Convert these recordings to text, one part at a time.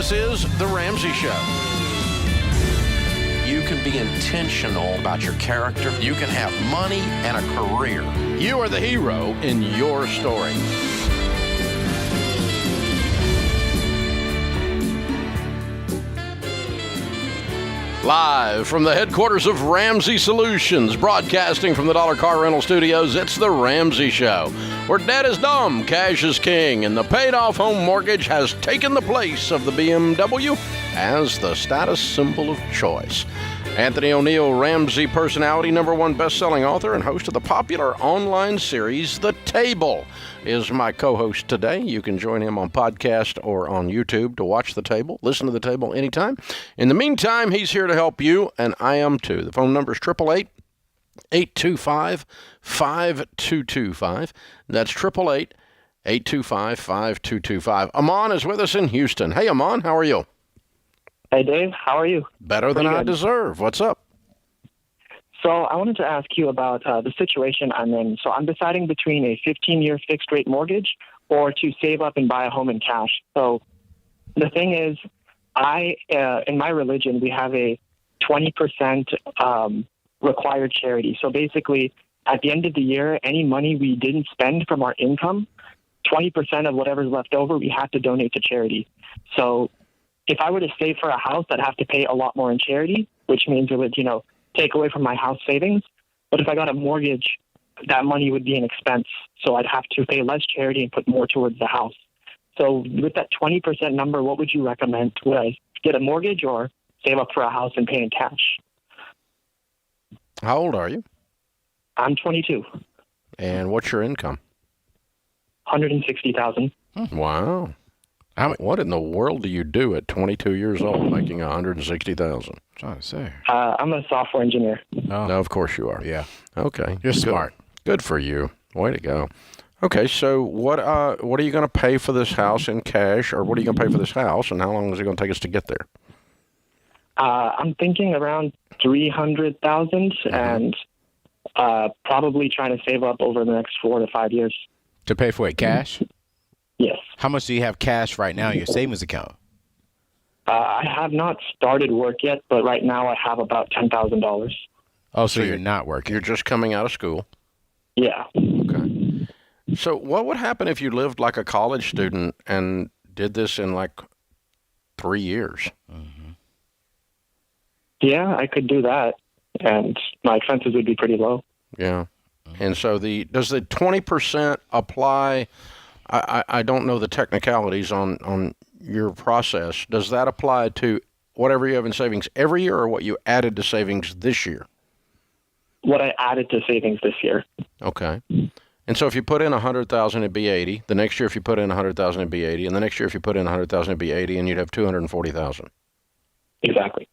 This is The Ramsey Show. You can be intentional about your character. You can have money and a career. You are the hero in your story. Live from the headquarters of Ramsey Solutions, broadcasting from the Dollar Car Rental Studios, it's The Ramsey Show, where debt is dumb, cash is king, and the paid-off home mortgage has taken the place of the BMW as the status symbol of choice. Anthony O'Neill, Ramsey personality, #1 best-selling author, and host of the popular online series, The Table, is my co-host today. You can join him on podcast or on YouTube to watch The Table. Listen to The Table anytime. In the meantime, he's here to help you, and I am too. The phone number is 888-825-5225. That's 888-825-5225. Aman is with us in Houston. Hey, Aman, how are you? Hey, Dave. How are you? Better than I deserve. What's up? So I wanted to ask you about the situation I'm in. So I'm deciding between a 15-year fixed-rate mortgage or to save up and buy a home in cash. So the thing is, in my religion, we have a 20% required charity. So basically, at the end of the year, any money we didn't spend from our income, 20% of whatever's left over, we have to donate to charity. So if I were to save for a house, I'd have to pay a lot more in charity, which means it would, take away from my house savings. But if I got a mortgage, that money would be an expense. So I'd have to pay less charity and put more towards the house. So with that 20% number, what would you recommend? Would I get a mortgage or save up for a house and pay in cash? How old are you? I'm 22. And what's your income? $160,000. Wow. What in the world do you do at 22 years old making $160,000? Trying to say. I'm a software engineer. Oh. No, of course you are. Yeah. Okay. You're smart. Good for you. Way to go. Okay, so what are you going to pay for this house in cash, or what are you going to pay for this house, and how long is it going to take us to get there? I'm thinking around $300,000 and probably trying to save up over the next 4 to 5 years. To pay for it cash? Yes. How much do you have cash right now in your savings account? I have not started work yet, but right now I have about $10,000. Oh, so you're not working. You're just coming out of school. Yeah. Okay. So what would happen if you lived like a college student and did this in like 3 years? Mm-hmm. Yeah, I could do that, and my expenses would be pretty low. Yeah. And so does the 20% apply? I don't know the technicalities on your process. Does that apply to whatever you have in savings every year, or what you added to savings this year? What I added to savings this year. Okay. And so if you put in $100,000, it'd be 80. The next year, if you put in $100,000, it'd be 80. And the next year, if you put in $100,000, it'd be 80, and you'd have $240,000. Exactly.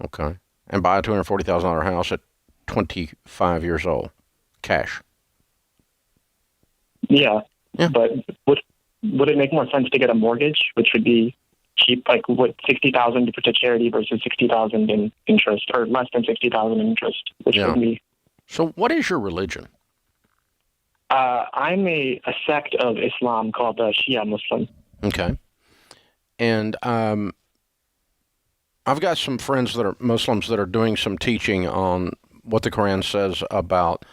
Okay. And buy a $240,000 house at 25 years old, cash. Yeah. But would it make more sense to get a mortgage, which would be cheap, like what, $60,000 to put to charity versus $60,000 in interest, or less than $60,000 in interest, which would be. So what is your religion? I'm a sect of Islam called the Shia Muslim. Okay. And I've got some friends that are Muslims that are doing some teaching on what the Quran says about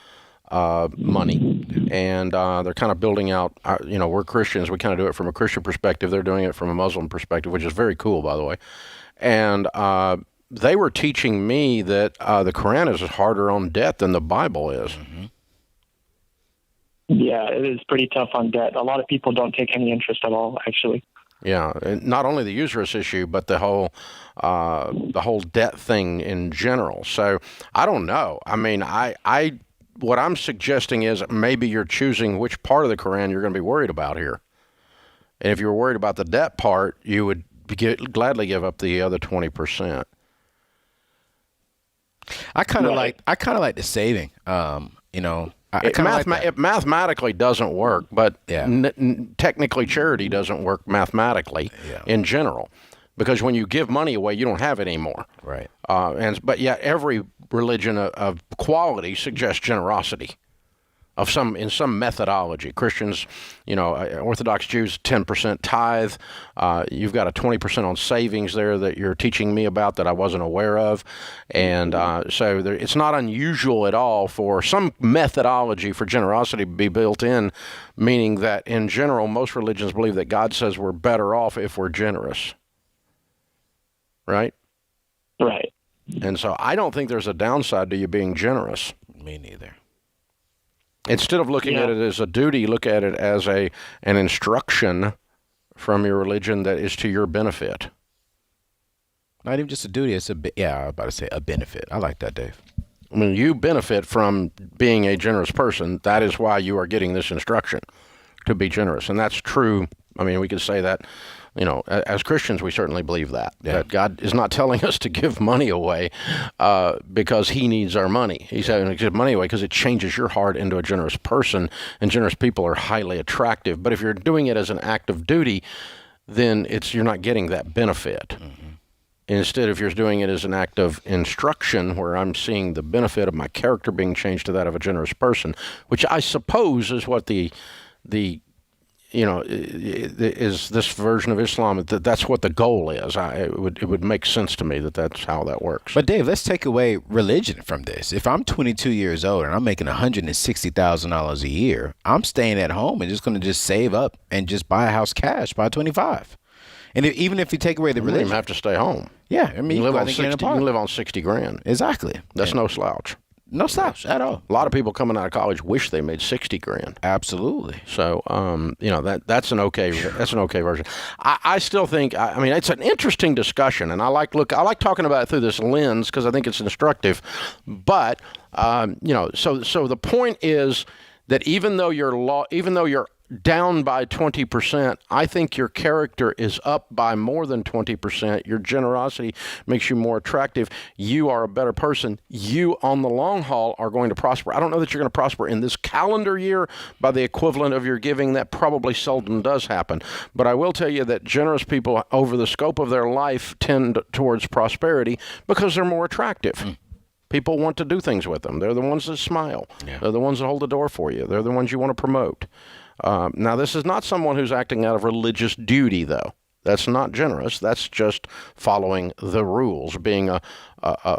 money, and they're kind of building out, we're Christians, we kind of do it from a Christian perspective. They're doing it from a Muslim perspective, which is very cool, by the way. And they were teaching me that the Quran is harder on debt than the Bible is. Mm-hmm. Yeah, it is pretty tough on debt. A lot of people don't take any interest at all, actually. Yeah, and not only the usurious issue, but the whole debt thing in general. So I don't know. I mean, what I'm suggesting is maybe you're choosing which part of the Quran you're going to be worried about here. And if you were worried about the debt part, you would gladly give up the other 20%. I kind of like the saving. It mathematically doesn't work, but technically charity doesn't work mathematically in general, because when you give money away, you don't have it anymore. Right. But yet every religion of quality suggests generosity. in some methodology. Christians, Orthodox Jews, 10% tithe. You've got a 20% on savings there that you're teaching me about that I wasn't aware of. And so it's not unusual at all for some methodology for generosity to be built in, meaning that in general, most religions believe that God says we're better off if we're generous. Right? Right. And so I don't think there's a downside to you being generous. Me neither. Instead of looking at it as a duty, look at it as an instruction from your religion that is to your benefit. Not even just a duty, it's I was about to say a benefit. I like that, Dave. I mean, you benefit from being a generous person. That is why you are getting this instruction to be generous. And that's true. I mean, we could say that, as Christians, we certainly believe that. Yeah. That God is not telling us to give money away because he needs our money. He's having to give money away because it changes your heart into a generous person, and generous people are highly attractive. But if you're doing it as an act of duty, then you're not getting that benefit. Mm-hmm. Instead, if you're doing it as an act of instruction, where I'm seeing the benefit of my character being changed to that of a generous person, which I suppose is what is this version of Islam, that's what the goal is. It would make sense to me that that's how that works. But Dave, let's take away religion from this. If I'm 22 years old and I'm making $160,000 a year, I'm staying at home and just going to just save up and just buy a house cash by 25. And even if you take away the religion, you don't even have to stay home. Yeah, I mean, you can live on $60,000. Exactly. That's no slouch. No slouch at all. A lot of people coming out of college wish they made $60,000. Absolutely. So, that's an okay version. I still think, it's an interesting discussion, and I like talking about it through this lens because I think it's instructive. But, so the point is that even though you're down by 20%, I think your character is up by more than 20%. Your generosity makes you more attractive. You are a better person. You, on the long haul, are going to prosper. I don't know that you're going to prosper in this calendar year by the equivalent of your giving. That probably seldom does happen. But I will tell you that generous people, over the scope of their life, tend towards prosperity because they're more attractive. Mm. People want to do things with them. They're the ones that smile. Yeah. They're the ones that hold the door for you. They're the ones you want to promote. Now, this is not someone who's acting out of religious duty, though. That's not generous. That's just following the rules, being a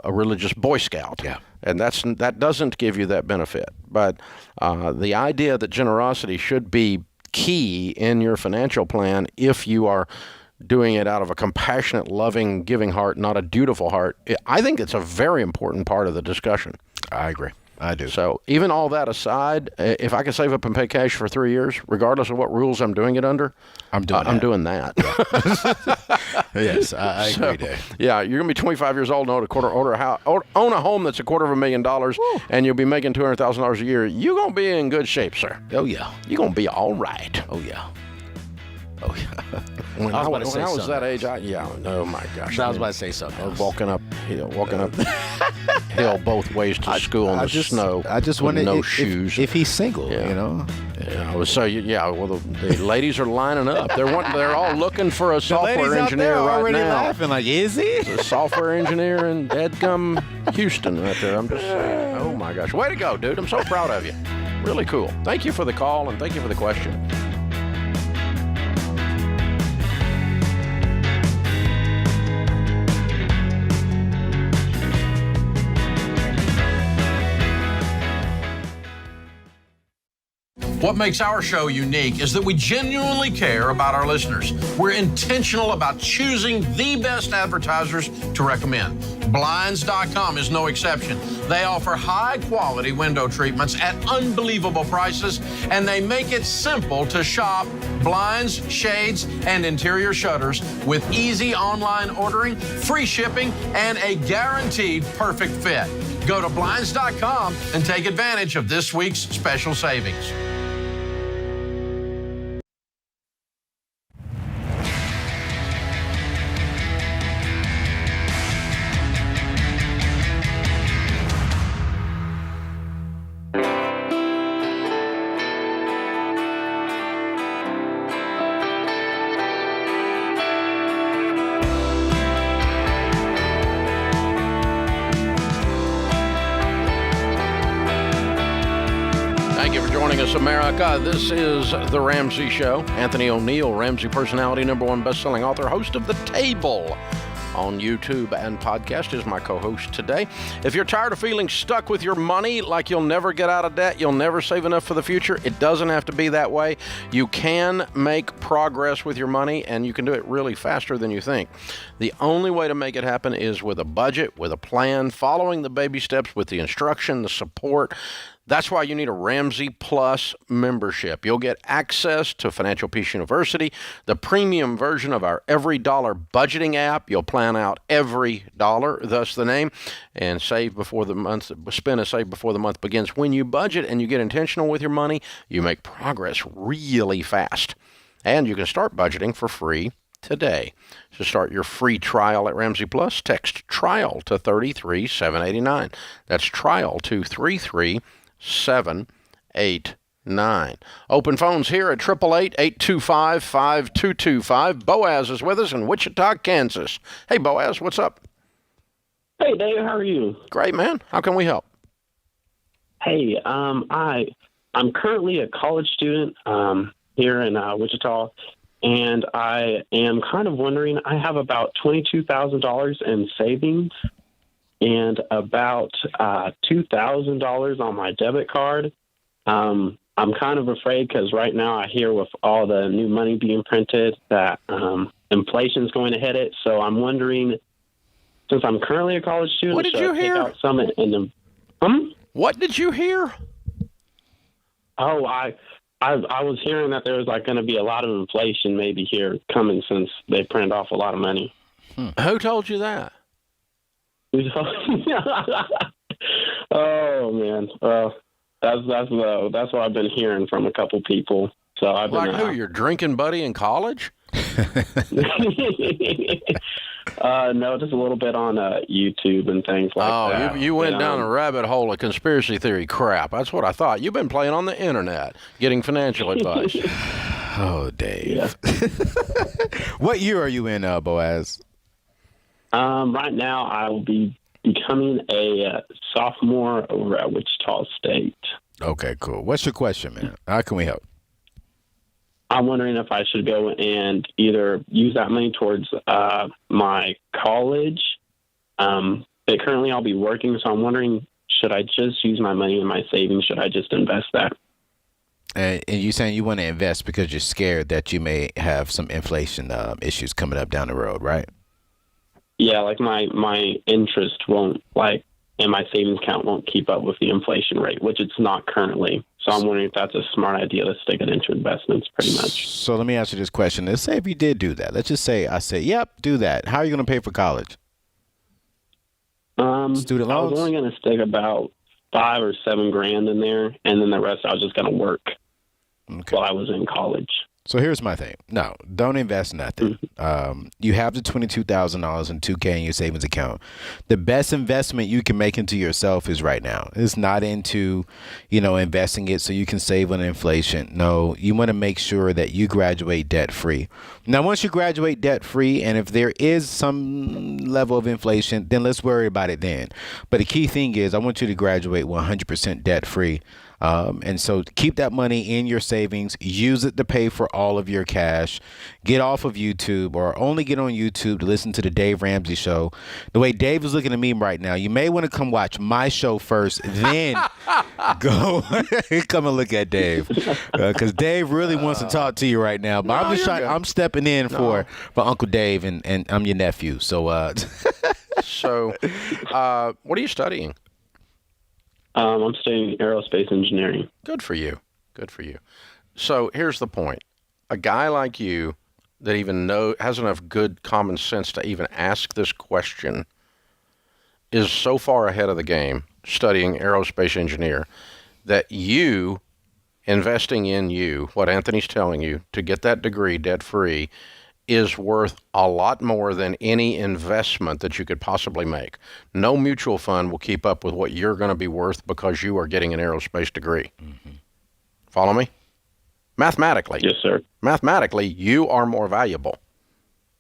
religious Boy Scout. Yeah. And that doesn't give you that benefit. But the idea that generosity should be key in your financial plan if you are doing it out of a compassionate, loving, giving heart, not a dutiful heart, I think it's a very important part of the discussion. I agree. I do. So even all that aside, if I can save up and pay cash for 3 years, regardless of what rules I'm doing it under, I'm doing that. Yes, I agree, Dave. Yeah, you're going to be 25 years old and own a home that's $250,000, and you'll be making $200,000 a year. You're going to be in good shape, sir. Oh, yeah. You're going to be all right. Oh, yeah. Oh, yeah. When I was that age, oh my gosh. I was about to say something. I was walking up hill both ways to school in the snow. I just wonder no shoes. If he's single, Yeah, well, the ladies are lining up. They're all looking for a software engineer right already now. Laughing like, is he? It's a software engineer in Edgum, Houston, right there. I'm just saying. Oh my gosh, way to go, dude! I'm so proud of you. Really cool. Thank you for the call and thank you for the question. What makes our show unique is that we genuinely care about our listeners. We're intentional about choosing the best advertisers to recommend. Blinds.com is no exception. They offer high-quality window treatments at unbelievable prices, and they make it simple to shop blinds, shades, and interior shutters with easy online ordering, free shipping, and a guaranteed perfect fit. Go to Blinds.com and take advantage of this week's special savings. joining us, America. This is The Ramsey Show. Anthony O'Neill, Ramsey personality, #1 best-selling author, host of The Table on YouTube and podcast, is my co-host today. If you're tired of feeling stuck with your money, like you'll never get out of debt, you'll never save enough for the future, it doesn't have to be that way. You can make progress with your money, and you can do it really faster than you think. The only way to make it happen is with a budget, with a plan, following the baby steps with the instruction, the support. That's why you need a Ramsey Plus membership. You'll get access to Financial Peace University, the premium version of our Every Dollar budgeting app. You'll plan out every dollar, thus the name, and save before the month, spend and save before the month begins. When you budget and you get intentional with your money, you make progress really fast. And you can start budgeting for free today. To start your free trial at Ramsey Plus, text TRIAL to 33789. That's TRIAL to 33789. Open phones here at 888-825-5225. Boaz is with us in Wichita, Kansas. Hey, Boaz, what's up? Hey, Dave, how are you? Great, man. How can we help? Hey, I'm currently a college student here in Wichita, and I am kind of wondering, I have about $22,000 in savings and about $2,000 on my debit card. I'm kind of afraid because right now I hear with all the new money being printed that inflation is going to hit it. So I'm wondering, since I'm currently a college student, what did you hear? Take out some in the, What did you hear? Oh, I was hearing that there was going to be a lot of inflation maybe here coming since they printed off a lot of money. Who told you that? Oh man, that's what I've been hearing from a couple people. So I've been who? Your drinking buddy in college? No, just a little bit on YouTube and things like that. Oh, you went down a rabbit hole of conspiracy theory crap. That's what I thought. You've been playing on the internet, getting financial advice. Oh, Dave. Yeah. What year are you in, Boaz? Right now, I will be becoming a sophomore over at Wichita State. Okay, cool. What's your question, man? How can we help? I'm wondering if I should go and either use that money towards my college. But currently I'll be working, so I'm wondering, should I just use my money in my savings? Should I just invest that? And you're saying you want to invest because you're scared that you may have some inflation issues coming up down the road, right? Yeah, like my interest won't, and my savings account won't keep up with the inflation rate, which it's not currently. So I'm wondering if that's a smart idea to stick it into investments pretty much. So let me ask you this question. Let's say if you did do that. Let's just say I say, yep, do that. How are you going to pay for college? Student loans? I was only going to stick about $5,000 or $7,000 in there, and then the rest I was just going to work while I was in college. So here's my thing. No, don't invest nothing. You have the $22,000 and $2,000 in your savings account. The best investment you can make into yourself is right now. It's not into, investing it so you can save on inflation. No, you want to make sure that you graduate debt free. Now, once you graduate debt free, and if there is some level of inflation, then let's worry about it then. But the key thing is I want you to graduate 100% debt free. And so keep that money in your savings, use it to pay for all of your cash, get off of YouTube or only get on YouTube to listen to the Dave Ramsey Show. The way Dave is looking at me right now, you may want to come watch my show first, then go come and look at Dave. Because Dave really wants to talk to you right now. But I'm stepping in for Uncle Dave and I'm your nephew. So, So, what are you studying? I'm studying aerospace engineering. Good for you. Good for you. So here's the point. A guy like you that even has enough good common sense to even ask this question is so far ahead of the game studying aerospace engineer that you investing in you, what Anthony's telling you, to get that degree debt-free is worth a lot more than any investment that you could possibly make. No mutual fund will keep up with what you're going to be worth because you are getting an aerospace degree. Mm-hmm. Follow me? Mathematically. Yes, sir. Mathematically, you are more valuable.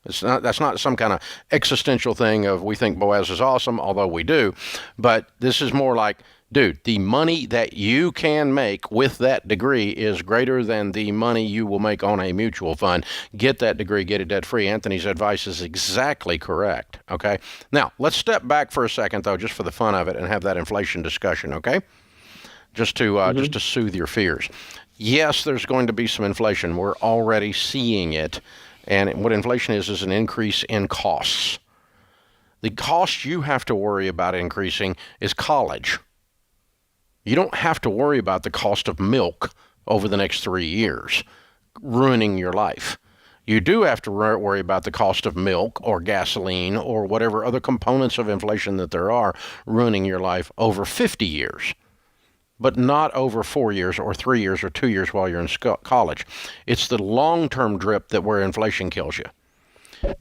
That's not some kind of existential thing of we think Boaz is awesome, although we do. But this is more like Dude, the money that you can make with that degree is greater than the money you will make on a mutual fund. Get that degree, get it debt-free. Anthony's advice is exactly correct, okay? Now, let's step back for a second, though, just for the fun of it, and have that inflation discussion, okay? Just to soothe your fears. Yes, there's going to be some inflation. We're already seeing it. And what inflation is an increase in costs. The cost you have to worry about increasing is college. You don't have to worry about the cost of milk over the next 3 years, ruining your life. You do have to worry about the cost of milk or gasoline or whatever other components of inflation that there are, ruining your life over 50 years, but not over 4 years or 3 years or 2 years while you're in college. It's the long-term drip that where inflation kills you.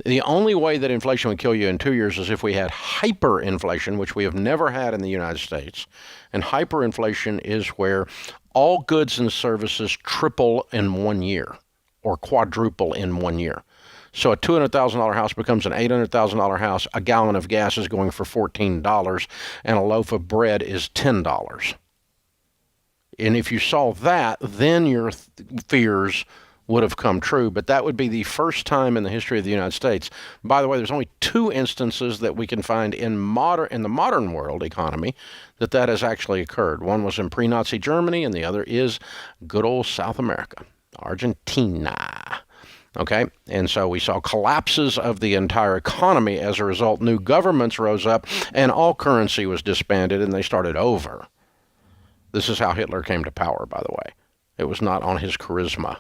The only way that inflation would kill you in 2 years is if we had hyperinflation, which we have never had in the United States. And hyperinflation is where all goods and services triple in 1 year or quadruple in 1 year. So a $200,000 house becomes an $800,000 house. A gallon of gas is going for $14, and a loaf of bread is $10. And if you saw that, then your fears would have come true, but that would be the first time in the history of the United States. By the way, there's only 2 instances that we can find in the modern world economy that has actually occurred. One was in pre-Nazi Germany, and the other is good old South America, Argentina. Okay, and so we saw collapses of the entire economy as a result. New governments rose up, and all currency was disbanded, and they started over. This is how Hitler came to power, by the way. It was not on his charisma.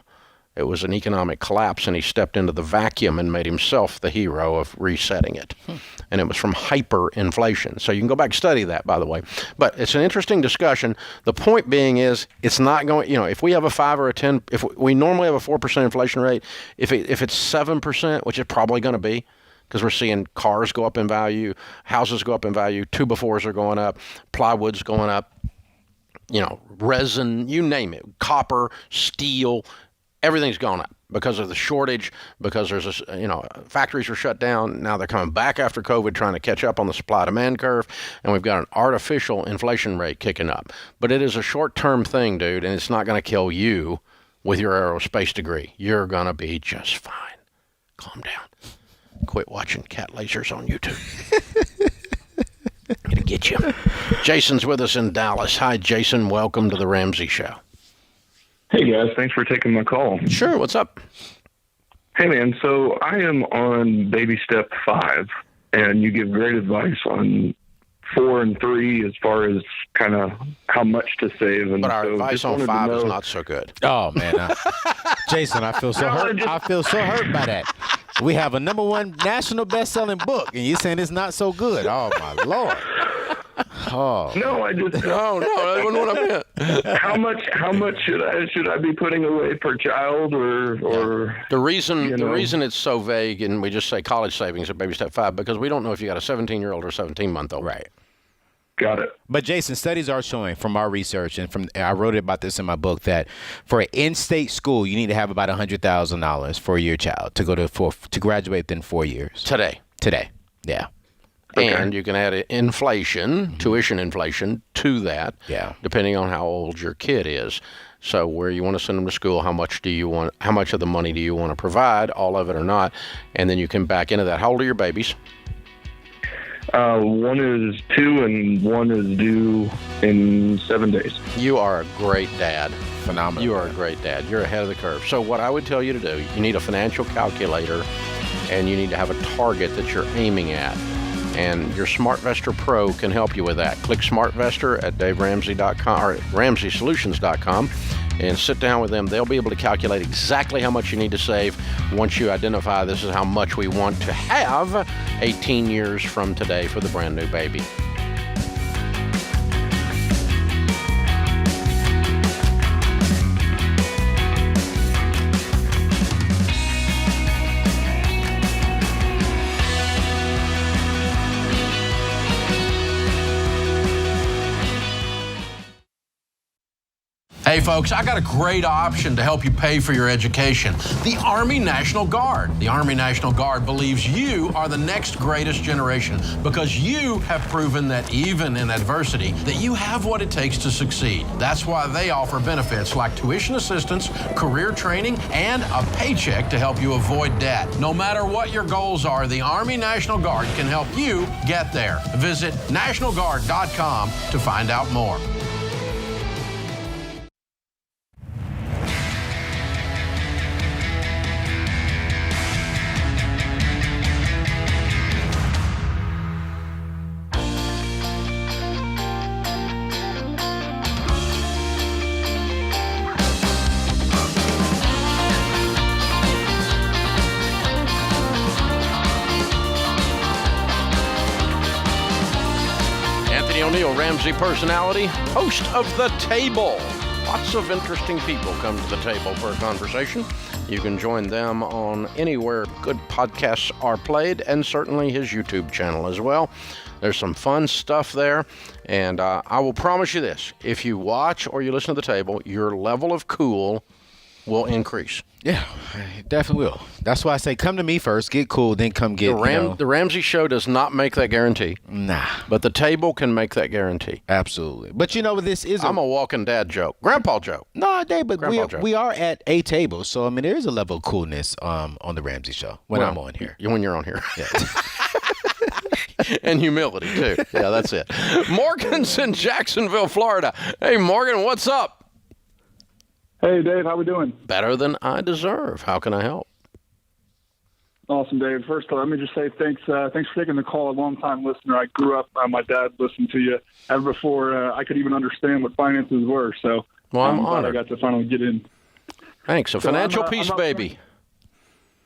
It was an economic collapse, and he stepped into the vacuum and made himself the hero of resetting it. And it was from hyperinflation. So you can go back and study that, by the way. But it's an interesting discussion. The point being is, it's not going, if we have a 5 or a 10, if we normally have a 4% inflation rate, if it's 7%, which it's probably going to be, because we're seeing cars go up in value, houses go up in value, 2x4s are going up, plywood's going up, resin, you name it, copper, steel, everything's gone up because of the shortage, because there's factories were shut down. Now they're coming back after COVID trying to catch up on the supply-demand curve, and we've got an artificial inflation rate kicking up. But it is a short-term thing, dude, and it's not going to kill you with your aerospace degree. You're going to be just fine. Calm down. Quit watching cat lasers on YouTube. Gonna get you. Jason's with us in Dallas. Hi, Jason. Welcome to the Ramsey Show. Hey, guys. Thanks for taking my call. Sure. What's up? Hey, man. So I am on baby step 5, and you give great advice on 4 and 3 as far as kind of how much to save. And but our so advice on 5 is not so good. Oh, man. Jason, I feel so hurt. I feel so hurt by that. We have a #1 national best-selling book, and you're saying it's not so good. Oh, my Lord. Oh. No, I just no, that wasn't what I meant. How much should I be putting away per child or the reason it's so vague, and we just say college savings at baby step 5, because we don't know if you got a 17-year-old or 17-month-old. Right. Got it. But Jason, studies are showing from our research, and I wrote about this in my book, that for an in-state school, you need to have about $100,000 for your child to go to graduate within 4 years. Today, yeah. Okay. And you can add inflation, tuition inflation, to that, depending on how old your kid is. So where you want to send them to school, how much of the money do you want to provide, all of it or not, and then you can back into that. How old are your babies? One is 2 and one is due in 7 days. You are a great dad. Phenomenal. You are a great dad. You're ahead of the curve. So what I would tell you to do, you need a financial calculator, and you need to have a target that you're aiming at. And your SmartVestor Pro can help you with that. Click SmartVestor at DaveRamsey.com or RamseySolutions.com and sit down with them. They'll be able to calculate exactly how much you need to save once you identify this is how much we want to have 18 years from today for the brand new baby. Hey folks, I got a great option to help you pay for your education. The Army National Guard. The Army National Guard believes you are the next greatest generation because you have proven that even in adversity, that you have what it takes to succeed. That's why they offer benefits like tuition assistance, career training, and a paycheck to help you avoid debt. No matter what your goals are, the Army National Guard can help you get there. Visit nationalguard.com to find out more. Ramsey personality, host of The Table. Lots of interesting people come to the table for a conversation. You can join them on anywhere good podcasts are played, and certainly his YouTube channel as well. There's some fun stuff there, and I will promise you this. If you watch or you listen to The Table, your level of cool will increase. Yeah, it definitely will. That's why I say come to me first, get cool, then come get the Ramsey Show does not make that guarantee. Nah. But The Table can make that guarantee. Absolutely. But you know what this is? I'm a walking dad joke. Grandpa joke. No, Dave, but we are at a table. So, I mean, there is a level of coolness on the Ramsey Show when I'm on here. When you're on here. Yeah. And humility, too. Yeah, that's it. Morgan's in Jacksonville, Florida. Hey, Morgan, what's up? Hey, Dave, how we doing? Better than I deserve. How can I help? Awesome, Dave. First of all, let me just say thanks for taking the call. A long-time listener. I grew up, my dad listened to you ever before I could even understand what finances were. So well, I'm honored. I got to finally get in. Thanks. A financial peace baby.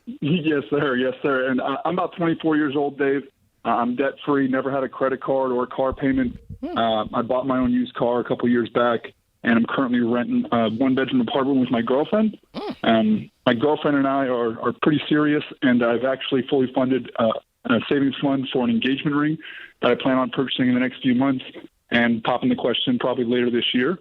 Yes, sir. Yes, sir. And I'm about 24 years old, Dave. I'm debt-free, never had a credit card or a car payment. I bought my own used car a couple years back. And I'm currently renting a one-bedroom apartment with my girlfriend. My girlfriend and I are pretty serious, and I've actually fully funded a savings fund for an engagement ring that I plan on purchasing in the next few months and popping the question probably later this year.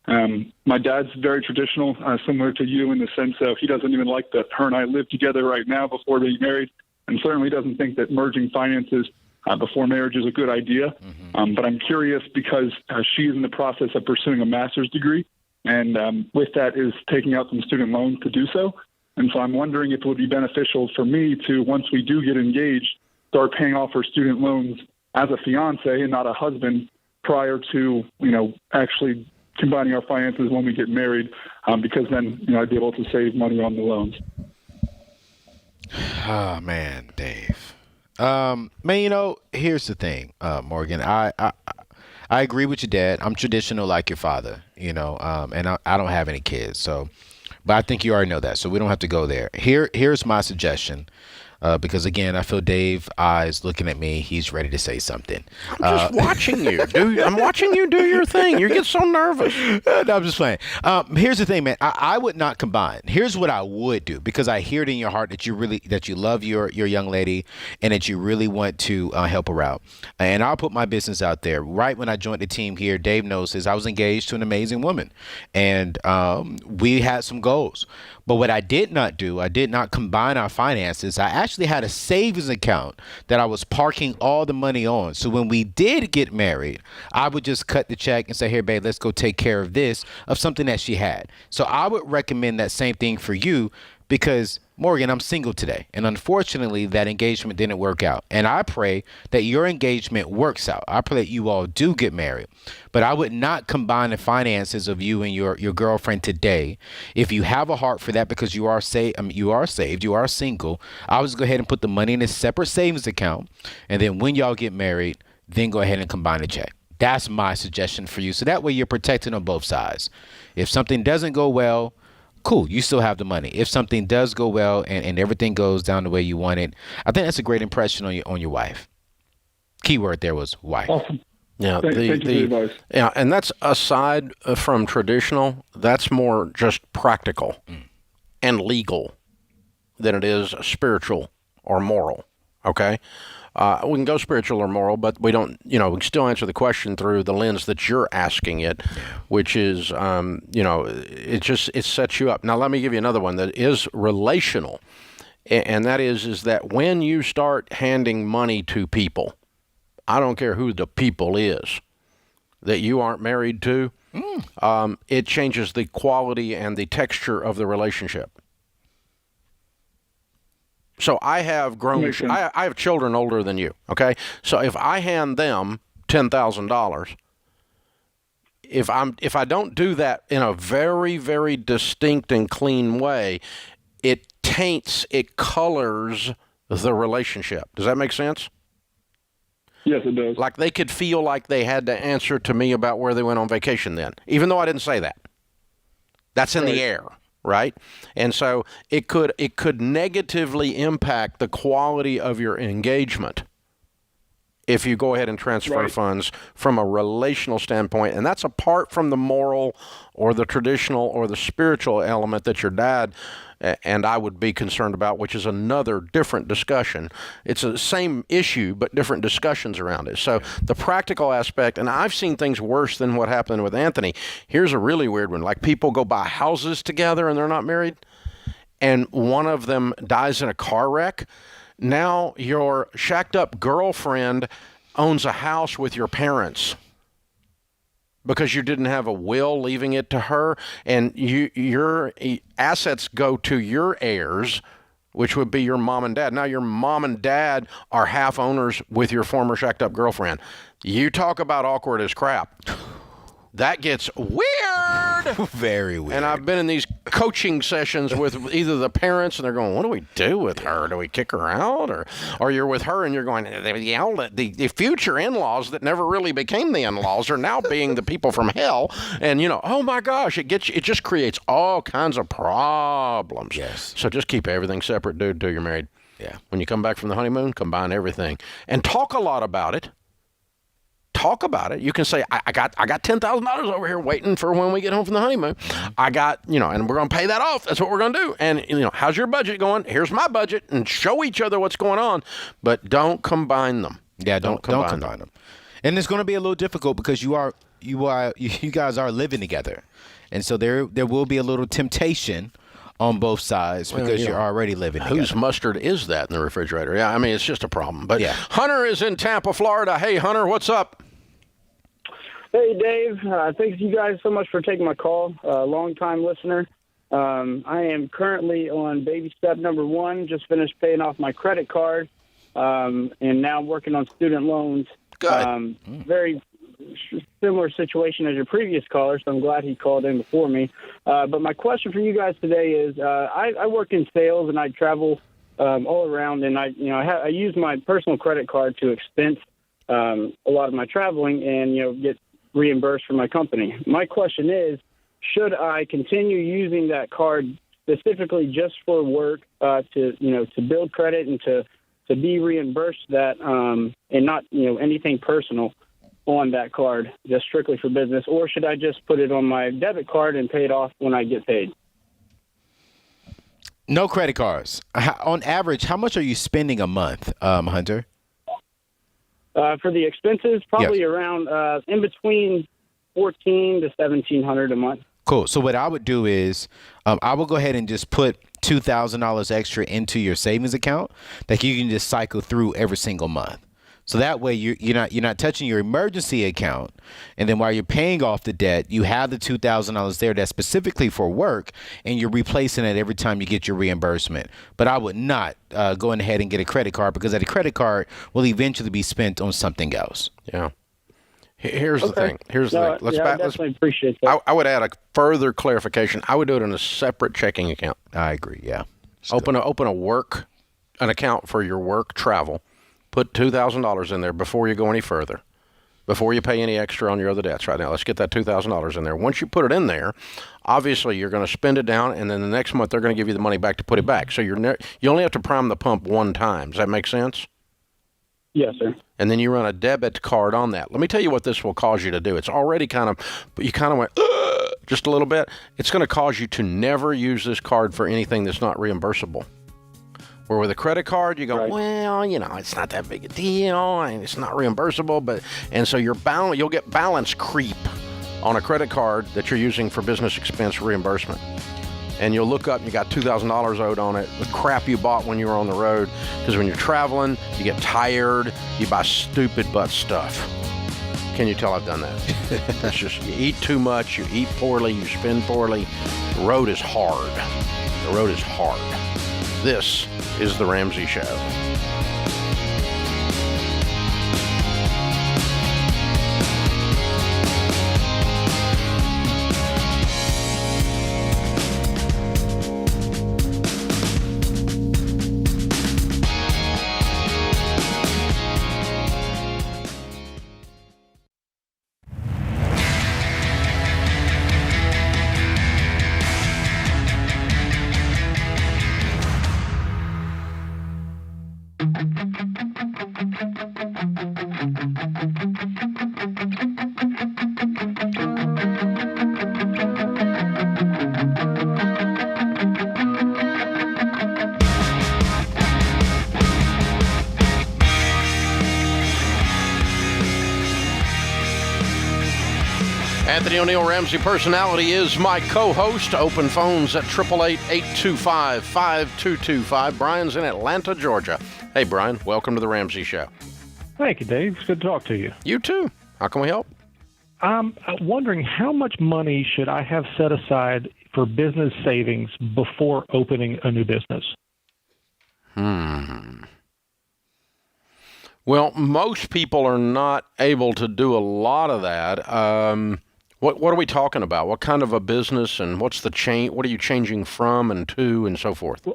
My dad's very traditional, similar to you in the sense of he doesn't even like that her and I live together right now before being married, and certainly doesn't think that merging finances before marriage is a good idea. But I'm curious because she's in the process of pursuing a master's degree, and with that is taking out some student loans to do so. And so I'm wondering if it would be beneficial for me to, once we do get engaged, start paying off her student loans as a fiance and not a husband prior to, actually combining our finances when we get married, because then, I'd be able to save money on the loans. Oh, man, Dave. Here's the thing, Morgan. I agree with your dad. I'm traditional like your father, and I don't have any kids. So, but I think you already know that, so we don't have to go there. Here's my suggestion. Because again, I feel Dave's eyes looking at me. He's ready to say something. I'm just watching you. I'm watching you do your thing. You get so nervous. No, I'm just playing. Here's the thing, man. I would not combine. Here's what I would do, because I hear it in your heart that you love your young lady and that you really want to help her out. And I'll put my business out there. Right when I joined the team here, Dave knows this. I was engaged to an amazing woman, and we had some goals. But what I did not do, I did not combine our finances. I actually had a savings account that I was parking all the money on. So when we did get married, I would just cut the check and say, here, babe, let's go take care of this, of something that she had. So I would recommend that same thing for you, because Morgan, I'm single today, and unfortunately that engagement didn't work out. And I pray that your engagement works out. I pray that you all do get married. But I would not combine the finances of you and your girlfriend today. If you have a heart for that, because you are saved, you are single, I would just go ahead and put the money in a separate savings account, and then when y'all get married, then go ahead and combine the check. That's my suggestion for you. So that way you're protected on both sides. If something doesn't go well, cool, you still have the money. If something does go well and everything goes down the way you want it, I think that's a great impression on your wife. Key word there was wife. Awesome. Yeah, thank you for the advice. Yeah, and that's aside from traditional. That's more just practical and legal than it is spiritual or moral. Okay, We can go spiritual or moral, but we don't, we can still answer the question through the lens that you're asking it, which is, it sets you up. Now, let me give you another one that is relational, and that is that when you start handing money to people, I don't care who the people is that you aren't married to, it changes the quality and the texture of the relationship. So I have I have children older than you, okay? So if I hand them $10,000, if I don't do that in a very, very distinct and clean way, it colors the relationship. Does that make sense? Yes, it does. Like they could feel like they had to answer to me about where they went on vacation then, even though I didn't say that. That's in the air. Right? And so it could negatively impact the quality of your engagement if you go ahead and transfer funds from a relational standpoint. And that's apart from the moral or the traditional or the spiritual element that your dad and I would be concerned about, which is another different discussion. It's the same issue, but different discussions around it. So the practical aspect, and I've seen things worse than what happened with Anthony. Here's a really weird one. Like people go buy houses together and they're not married, and one of them dies in a car wreck. Now your shacked up girlfriend owns a house with your parents because you didn't have a will leaving it to her, and your assets go to your heirs, which would be your mom and dad. Now your mom and dad are half owners with your former shacked up girlfriend. You talk about awkward as crap. That gets weird. Very weird. And I've been in these coaching sessions with either the parents, and they're going, what do we do with her? Do we kick her out? Or you're with her and you're going, the future in-laws that never really became the in-laws are now being the people from hell. And, oh my gosh, it just creates all kinds of problems. Yes. So just keep everything separate, dude, till you're married. Yeah. When you come back from the honeymoon, combine everything. And talk a lot about it. Talk about it. You can say, I got $10,000 over here waiting for when we get home from the honeymoon. I got, and we're going to pay that off. That's what we're going to do. And, how's your budget going? Here's my budget, and show each other what's going on. But don't combine them. Yeah, don't combine them. And it's going to be a little difficult because you guys are living together. And so there will be a little temptation on both sides because you're already living together. Whose mustard is that in the refrigerator? Yeah, I mean, it's just a problem. But yeah. Hunter is in Tampa, Florida. Hey, Hunter, what's up? Hey, Dave. Thanks you guys so much for taking my call. Long-time listener. I am currently on baby step number 1. Just finished paying off my credit card, and now I'm working on student loans. Good. Very similar situation as your previous caller, so I'm glad he called in before me. But my question for you guys today is, I work in sales and I travel all around, and I use my personal credit card to expense a lot of my traveling and get reimbursed from my company. My question is, should I continue using that card specifically just for work to build credit and to be reimbursed that and not anything personal on that card, just strictly for business, or should I just put it on my debit card and pay it off when I get paid? No credit cards. On average, how much are you spending a month, Hunter? For the expenses, probably around in between $1,400 to $1,700 a month. Cool. So what I would do is I will go ahead and just put $2,000 extra into your savings account that you can just cycle through every single month. So that way you're not touching your emergency account, and then while you're paying off the debt, you have the $2,000 there that's specifically for work, and you're replacing it every time you get your reimbursement. But I would not go ahead and get a credit card because that credit card will eventually be spent on something else. Yeah. Here's the thing. Here's the thing. I definitely appreciate that. I would add a further clarification. I would do it in a separate checking account. I agree. Yeah. Open an account for your work travel. Put $2,000 in there before you go any further, before you pay any extra on your other debts right now. Let's get that $2,000 in there. Once you put it in there, obviously you're going to spend it down, and then the next month they're going to give you the money back to put it back. So you only have to prime the pump one time. Does that make sense? Yes, sir. And then you run a debit card on that. Let me tell you what this will cause you to do. It's already you kind of went just a little bit. It's going to cause you to never use this card for anything that's not reimbursable. Where with a credit card, you go, Right. well, it's not that big a deal, and it's not reimbursable, and so you'll get balance creep on a credit card that you're using for business expense reimbursement. And you'll look up and you got $2,000 owed on it, the crap you bought when you were on the road, because when you're traveling, you get tired, you buy stupid butt stuff. Can you tell I've done that? It's just, you eat too much, you eat poorly, you spend poorly. The road is hard. The road is hard. This is The Ramsey Show. Anthony O'Neill, Ramsey Personality, is my co-host. Open phones at 888-825-5225. Brian's in Atlanta, Georgia. Hey, Brian, welcome to The Ramsey Show. Thank you, Dave. It's good to talk to you. You too. How can we help? I'm wondering how much money should I have set aside for business savings before opening a new business? Well, most people are not able to do a lot of that. What are we talking about? What kind of a business, and what's the change? What are you changing from and to, and so forth?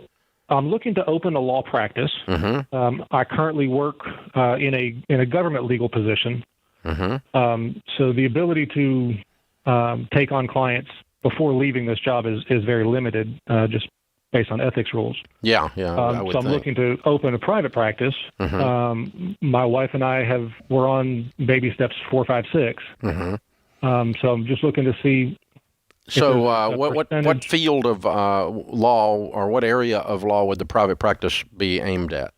I'm looking to open a law practice. Mm-hmm. I currently work in a government legal position. Mm-hmm. So the ability to take on clients before leaving this job is very limited, just based on ethics rules. Yeah, I would so I'm think. looking to open a private practice. Mm-hmm. My wife and I we're on baby steps 4, 5, 6. Mm-hmm. So I'm just looking to see. So what field of law or what area of law would the private practice be aimed at?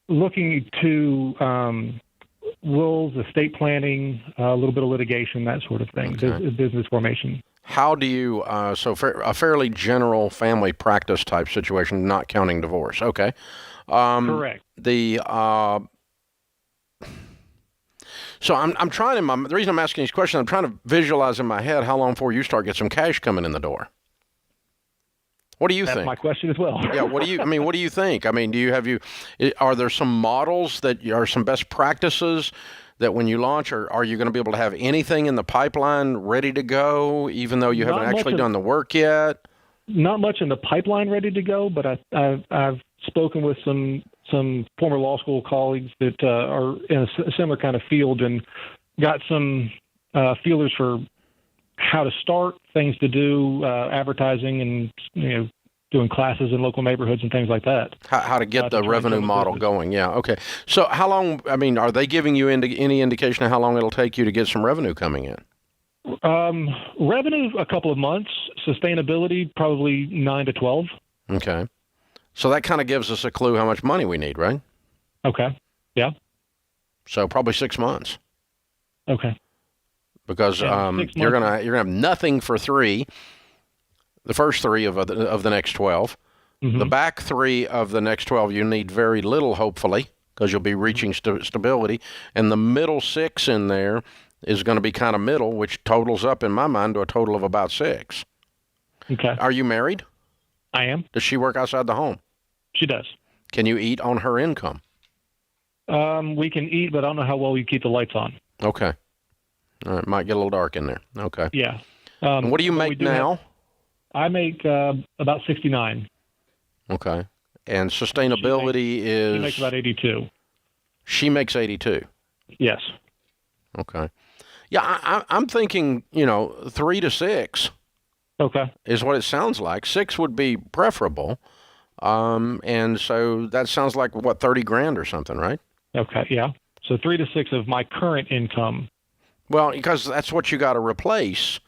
Looking to wills, estate planning, a little bit of litigation, that sort of thing, Okay. business formation. How do you, a fairly general family practice type situation, not counting divorce. Okay. Correct. So I'm trying the reason I'm asking these questions, I'm trying to visualize in my head how long before you start get some cash coming in the door. What do you That's think? my question as well. Yeah. What do you think? I mean, are there some models that are some best practices that when you launch, or are you going to be able to have anything in the pipeline ready to go, even though you haven't actually done the work yet? Not much in the pipeline ready to go, but I've spoken with some former law school colleagues that are in a similar kind of field and got some feelers for how to start, things to do, advertising, and doing classes in local neighborhoods and things like that. How to get the revenue model going. Yeah. Okay. So how long, are they giving you any indication of how long it'll take you to get some revenue coming in? Revenue, a couple of months. Sustainability, probably 9 to 12. Okay. So that kind of gives us a clue how much money we need, right? Okay. Yeah. So probably 6 months. Okay. Because you're gonna have nothing for 3, the first 3 of the next 12. Mm-hmm. The back 3 of the next 12 you need very little, hopefully, because you'll be reaching stability. And the middle 6 in there is going to be kind of middle, which totals up in my mind to a total of about 6. Okay. Are you married? I am. Does she work outside the home? She does. Can you eat on her income? We can eat, but I don't know how well we keep the lights on. Okay. All right. Might get a little dark in there. Okay. Yeah. And what do you make now? I make about 69. Okay. And sustainability is... She makes about 82. She makes 82. Yes. Okay. Yeah, I'm thinking, 3 to 6. Okay. Is what it sounds like. 6 would be preferable. And so that sounds like, what, 30 grand or something, right? Okay, yeah. So 3 to 6 of my current income. Well, because that's what you got to replace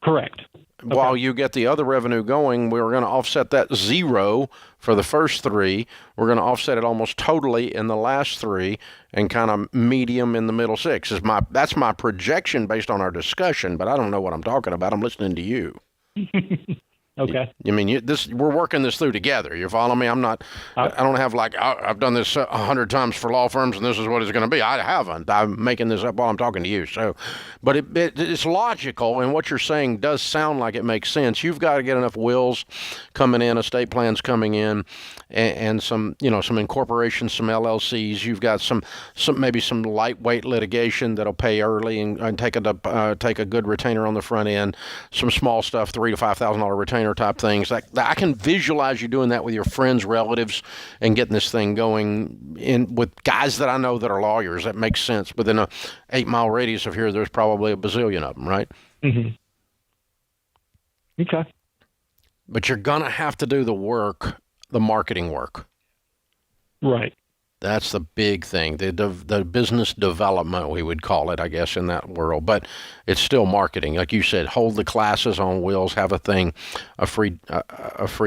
Correct. While you get the other revenue going, we're going to offset that zero for the first three. We're going to offset it almost totally in the last three, and kind of medium in the middle six. That's my projection based on our discussion, but I don't know what I'm talking about. I'm listening to you. Okay. I mean, we're working this through together. You follow me? I don't have I've done this 100 times for law firms, and this is what it's going to be. I haven't. I'm making this up while I'm talking to you. So, but it's logical, and what you're saying does sound like it makes sense. You've got to get enough wills coming in, estate plans coming in, and some incorporations, some LLCs. You've got maybe some lightweight litigation that'll pay early and take a good retainer on the front end. Some small stuff, $3,000 to $5,000 retainer type things. I can visualize you doing that with your friends, relatives, and getting this thing going in with guys that I know that are lawyers. That makes sense. Within a 8-mile radius of here, there's probably a bazillion of them, right? Mm-hmm. Okay. But you're gonna have to do the work, the marketing work. Right. That's the big thing, the business development, we would call it, I guess, in that world. But it's still marketing. Like you said, hold the classes on wills, have a free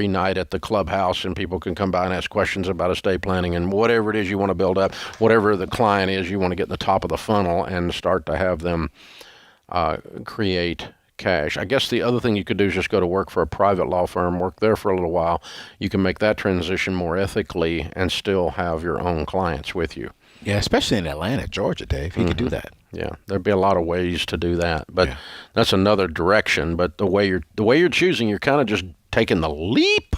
night at the clubhouse, and people can come by and ask questions about estate planning and whatever it is you want to build up, whatever the client is you want to get in the top of the funnel and start to have them create cash. I guess the other thing you could do is just go to work for a private law firm, work there for a little while. You can make that transition more ethically and still have your own clients with you. Yeah, especially in Atlanta, Georgia, Dave. You could do that. Yeah, there'd be a lot of ways to do that, but that's another direction. But the way you're choosing, you're kind of just taking the leap.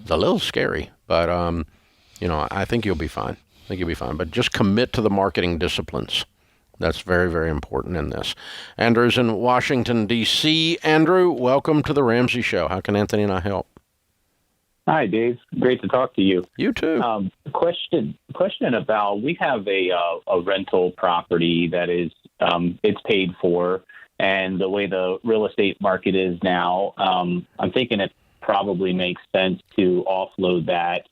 It's a little scary, but I think you'll be fine. But just commit to the marketing disciplines. That's very, very important in this. Andrew's in Washington, D.C. Andrew, welcome to the Ramsey Show. How can Anthony and I help? Hi, Dave. Great to talk to you. You too. Question about, we have a rental property that is, it's paid for, and the way the real estate market is now, I'm thinking it probably makes sense to offload that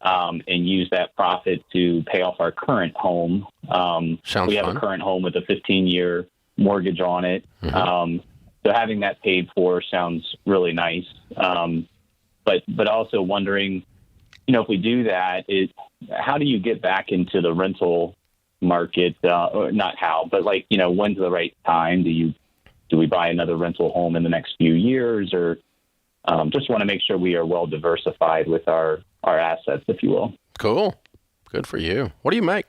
and use that profit to pay off our current home. We have a current home with a 15-year mortgage on it. So having that paid for sounds really nice. But also wondering, if we do that, how do you get back into the rental market? Or not how, but when's the right time? Do we buy another rental home in the next few years, or just want to make sure we are well diversified with our assets, if you will. Cool. Good for you. What do you make?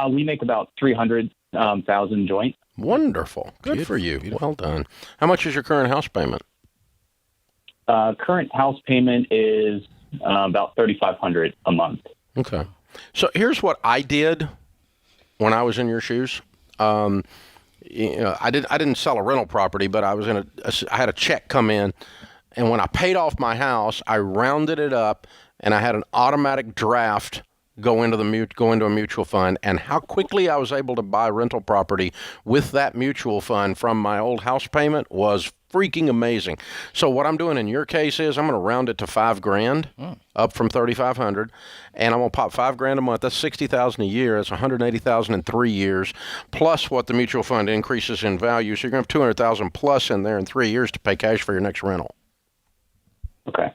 We make about $300,000 joint. Wonderful. Good for you. Beautiful. Well done. How much is your current house payment? Current house payment is about $3,500 a month. Okay. So here's what I did when I was in your shoes. I didn't sell a rental property, but I had a check come in. And when I paid off my house, I rounded it up, and I had an automatic draft go into a mutual fund. And how quickly I was able to buy rental property with that mutual fund from my old house payment was freaking amazing. So what I'm doing in your case is I'm going to round it to $5,000 up from $3,500, and I'm going to pop $5,000 a month. That's $60,000 a year. That's $180,000 in 3 years, plus what the mutual fund increases in value. So you're going to have $200,000 plus in there in 3 years to pay cash for your next rental. Okay.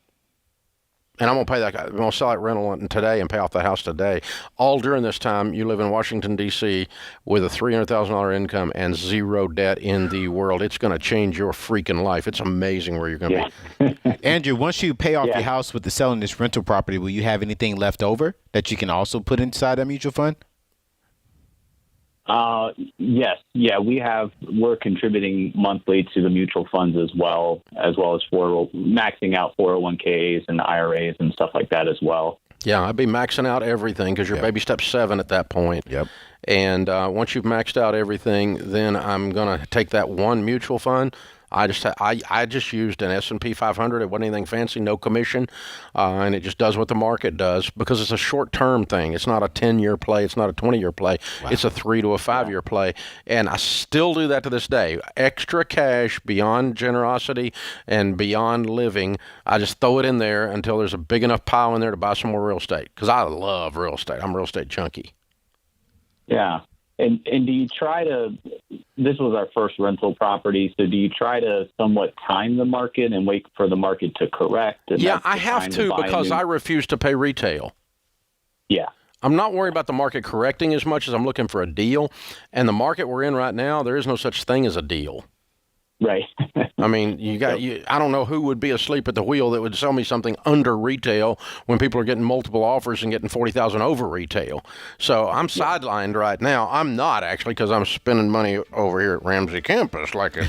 And I'm going to pay that. I'm going to sell that rental today and pay off the house today. All during this time, you live in Washington, D.C. with a $300,000 income and zero debt in the world. It's going to change your freaking life. It's amazing where you're going to be. Andrew, once you pay off your house with the selling this rental property, will you have anything left over that you can also put inside a mutual fund? Yes. Yeah, we're contributing monthly to the mutual funds as well as maxing out 401ks and IRAs and stuff like that as well. Yeah, I'd be maxing out everything because you're baby step 7 at that point. Yep. And once you've maxed out everything, then I'm going to take that one mutual fund. I just used an S&P 500. It wasn't anything fancy, no commission, and it just does what the market does because it's a short-term thing. It's not a 10-year play. It's not a 20-year play. Wow. It's a 3 to a 5-year play, and I still do that to this day. Extra cash beyond generosity and beyond living, I just throw it in there until there's a big enough pile in there to buy some more real estate because I love real estate. I'm a real estate junkie. Yeah. And do you try to, this was our first rental property, so do you try to somewhat time the market and wait for the market to correct? Yeah, I have to because I refuse to pay retail. Yeah. I'm not worried about the market correcting as much as I'm looking for a deal. And the market we're in right now, there is no such thing as a deal. Right. I mean, I don't know who would be asleep at the wheel that would sell me something under retail when people are getting multiple offers and getting $40,000 over retail. So I'm sidelined right now. I'm not actually, because I'm spending money over here at Ramsey campus like a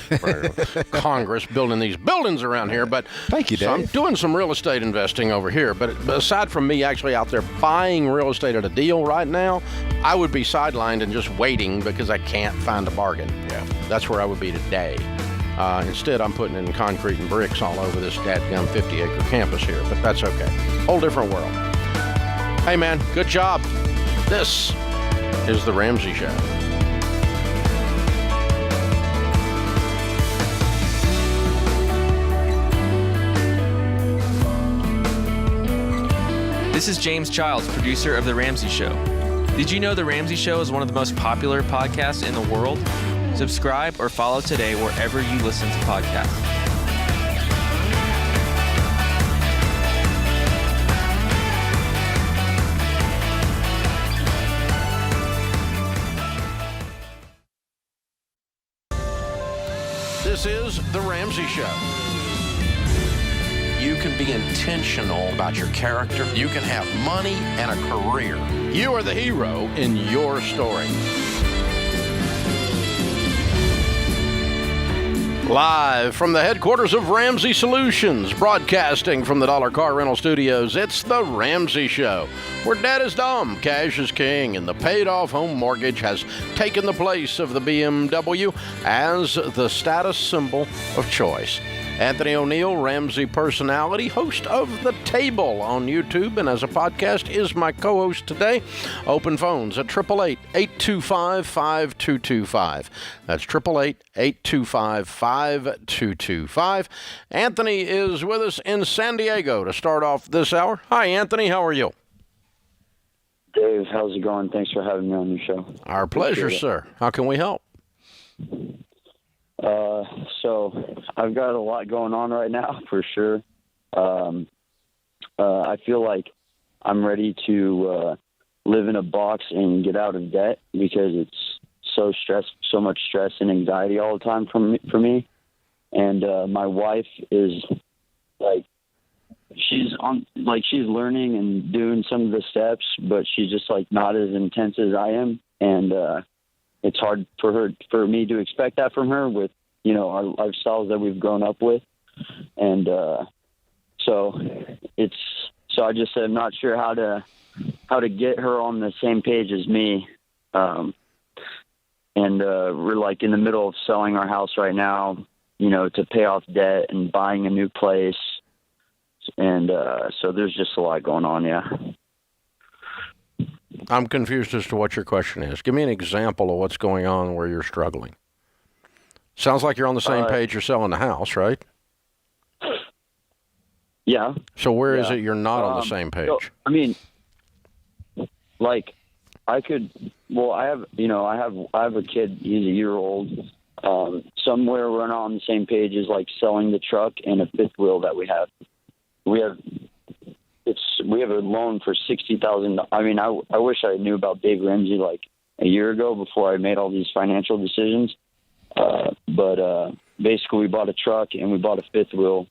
Congress building these buildings around here. But thank you, Dave. So I'm doing some real estate investing over here. But aside from me actually out there buying real estate at a deal right now, I would be sidelined and just waiting because I can't find a bargain. Yeah, that's where I would be today. Instead, I'm putting in concrete and bricks all over this dadgum 50-acre campus here, but that's okay. Whole different world. Hey, man, good job. This is The Ramsey Show. This is James Childs, producer of The Ramsey Show. Did you know The Ramsey Show is one of the most popular podcasts in the world? Subscribe or follow today wherever you listen to podcasts. This is The Ramsey Show. You can be intentional about your character. You can have money and a career. You are the hero in your story. Live from the headquarters of Ramsey Solutions, broadcasting from the Dollar Car Rental Studios, it's The Ramsey Show, where debt is dumb, cash is king, and the paid-off home mortgage has taken the place of the BMW as the status symbol of choice. Anthony O'Neill, Ramsey personality, host of The Table on YouTube, and as a podcast is my co-host today. Open phones at 888-825-5225. That's 888-825-5225. Anthony is with us in San Diego to start off this hour. Hi, Anthony. How are you? Dave, how's it going? Thanks for having me on your show. Our pleasure, sir. How can we help? So I've got a lot going on right now, for sure. I feel like I'm ready to live in a box and get out of debt because it's so much stress and anxiety all the time for me. And my wife is she's learning and doing some of the steps, but she's just not as intense as I am. And it's hard for me to expect that from her with, our lifestyles that we've grown up with. And so I just said, I'm not sure how to get her on the same page as me. And we're in the middle of selling our house right now, to pay off debt and buying a new place. And so there's just a lot going on. Yeah. I'm confused as to what your question is. Give me an example of what's going on where you're struggling. Sounds like you're on the same page you're selling the house, right? Yeah. So where is it you're not on the same page? So, I mean, I have a kid, he's a year old. Somewhere we're not on the same page is selling the truck and a fifth wheel that we have. We have a loan for $60,000. I mean, I wish I knew about Dave Ramsey a year ago before I made all these financial decisions. But basically we bought a truck and we bought a fifth wheel.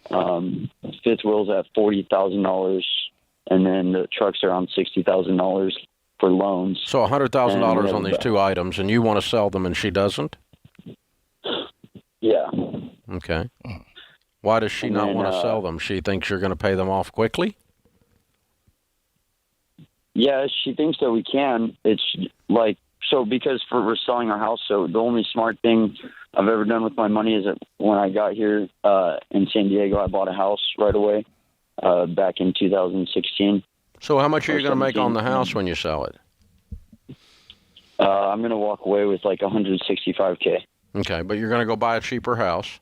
Fifth wheel's at $40,000, and then the trucks are on $60,000 for loans. So $100,000 on these two items, and you want to sell them and she doesn't? Yeah. Okay. Why does she not want to sell them? She thinks you're going to pay them off quickly? Yeah, she thinks that we can. It's because we're selling our house, so the only smart thing I've ever done with my money is that when I got here in San Diego, I bought a house right away back in 2016. So how much are you going to make on the house when you sell it? I'm going to walk away with $165K. Okay, but you're going to go buy a cheaper house?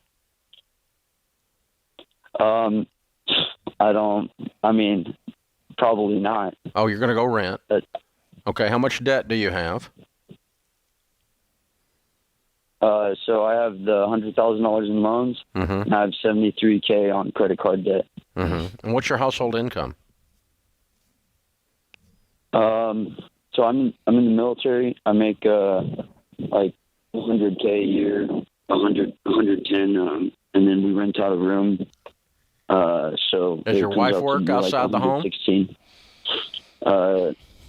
Probably not. Oh, you're going to go rent? Okay, how much debt do you have? So I have the $100,000 in loans, and I have $73K on credit card debt. And what's your household income? So I'm in the military. I make like $100K a year, 110, and then we rent out a room. So does your wife work outside the home? 16.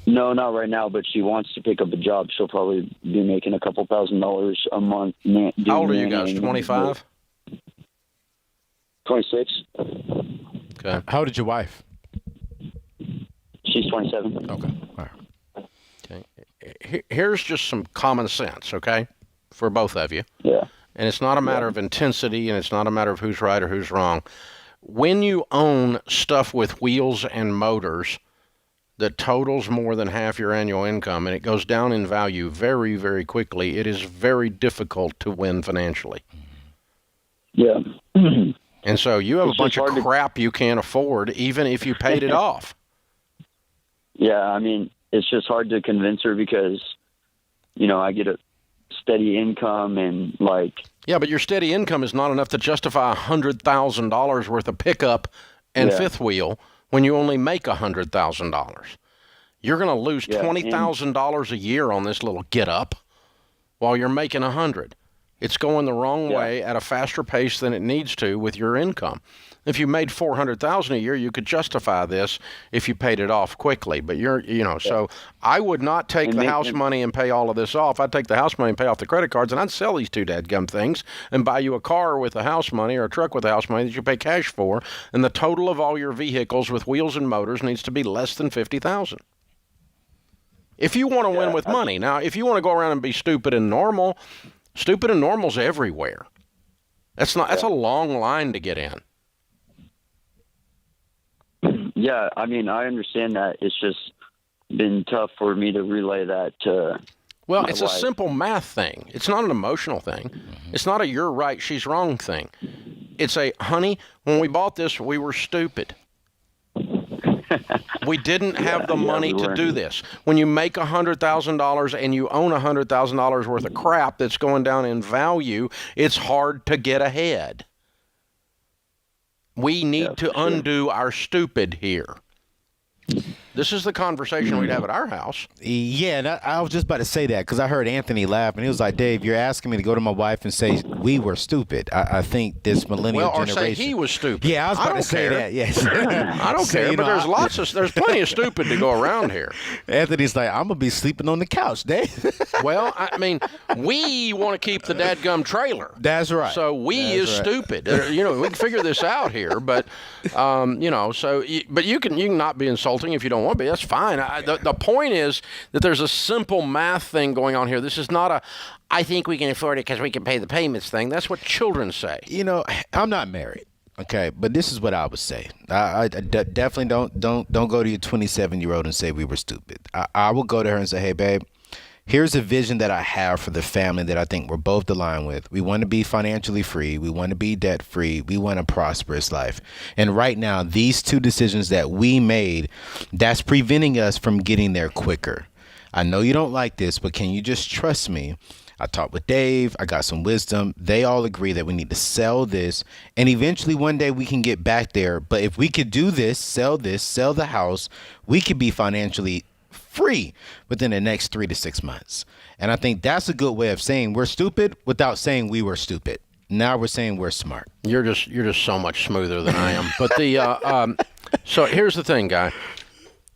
No, not right now, but she wants to pick up a job. She'll probably be making a couple $1,000s a month. How old are you guys? 25? 26. Okay. How old is your wife? She's 27. Okay. All right. Okay. Here's just some common sense, okay, for both of you. Yeah. And it's not a matter of intensity, and it's not a matter of who's right or who's wrong. When you own stuff with wheels and motors that totals more than half your annual income, and it goes down in value very, very quickly, it is very difficult to win financially. Yeah. And so you have a bunch of crap you can't afford, even if you paid it off. Yeah, I mean, it's just hard to convince her because, you know, I get a steady income and like... Yeah, but your steady income is not enough to justify $100,000 worth of pickup and fifth wheel when you only make $100,000. You're going to lose $20,000 a year on this little get up while you're making $100,000. It's going the wrong way at a faster pace than it needs to with your income. If you made $400,000 a year, you could justify this if you paid it off quickly. But so I would not take the house money and pay all of this off. I'd take the house money and pay off the credit cards, and I'd sell these two dadgum things and buy you a car with the house money or a truck with the house money that you pay cash for. And the total of all your vehicles with wheels and motors needs to be less than $50,000. If you want to win with money. Now, if you want to go around and be stupid and normal's everywhere. That's a long line to get in. Yeah, I mean, I understand that. It's just been tough for me to relay that to Well, it's a simple math thing. It's not an emotional thing. It's not a you're right, she's wrong thing. It's a, honey, when we bought this, we were stupid. We didn't have the money to do this. When you make $100,000 and you own $100,000 worth of crap that's going down in value, it's hard to get ahead. We need to undo our stupid here. This is the conversation we'd have at our house. Yeah, and I was just about to say that because I heard Anthony laugh, and he was like, Dave, you're asking me to go to my wife and say we were stupid. I think this millennial generation... Well, or say he was stupid. Yeah, I was about to say that, yes. I don't care, but there's plenty of stupid to go around here. Anthony's like, I'm going to be sleeping on the couch, Dave. Well, I mean, we want to keep the dadgum trailer. That's right. So stupid. We can figure this out here, but, but you can not be insulting if you don't want to be. That's fine. The point is that there's a simple math thing going on here. This is not I think we can afford it because we can pay the payments thing. That's what children say. I'm not married, okay, but this is what I would say. I definitely don't go to your 27-year-old and say we were stupid. I will go to her and say, hey, babe, here's a vision that I have for the family that I think we're both aligned with. We want to be financially free. We want to be debt free. We want a prosperous life. And right now, these two decisions that we made, that's preventing us from getting there quicker. I know you don't like this, but can you just trust me? I talked with Dave. I got some wisdom. They all agree that we need to sell this. And eventually one day we can get back there. But if we could do this, sell the house, we could be financially free within the next 3 to 6 months. And I think that's a good way of saying we're stupid without saying we were stupid. Now we're saying we're smart. You're just so much smoother than I am. But so here's the thing, guy.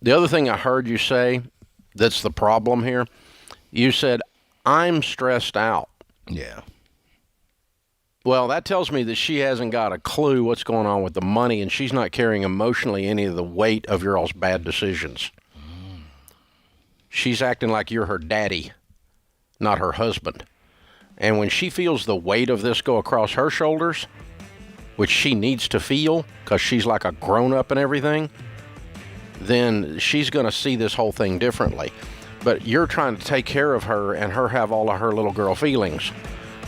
The other thing I heard you say that's the problem here, you said, I'm stressed out. Yeah. Well, that tells me that she hasn't got a clue what's going on with the money, and she's not carrying emotionally any of the weight of your all's bad decisions. She's acting like you're her daddy, not her husband. And when she feels the weight of this go across her shoulders, which she needs to feel because she's like a grown-up and everything, then she's going to see this whole thing differently. But you're trying to take care of her and her have all of her little girl feelings.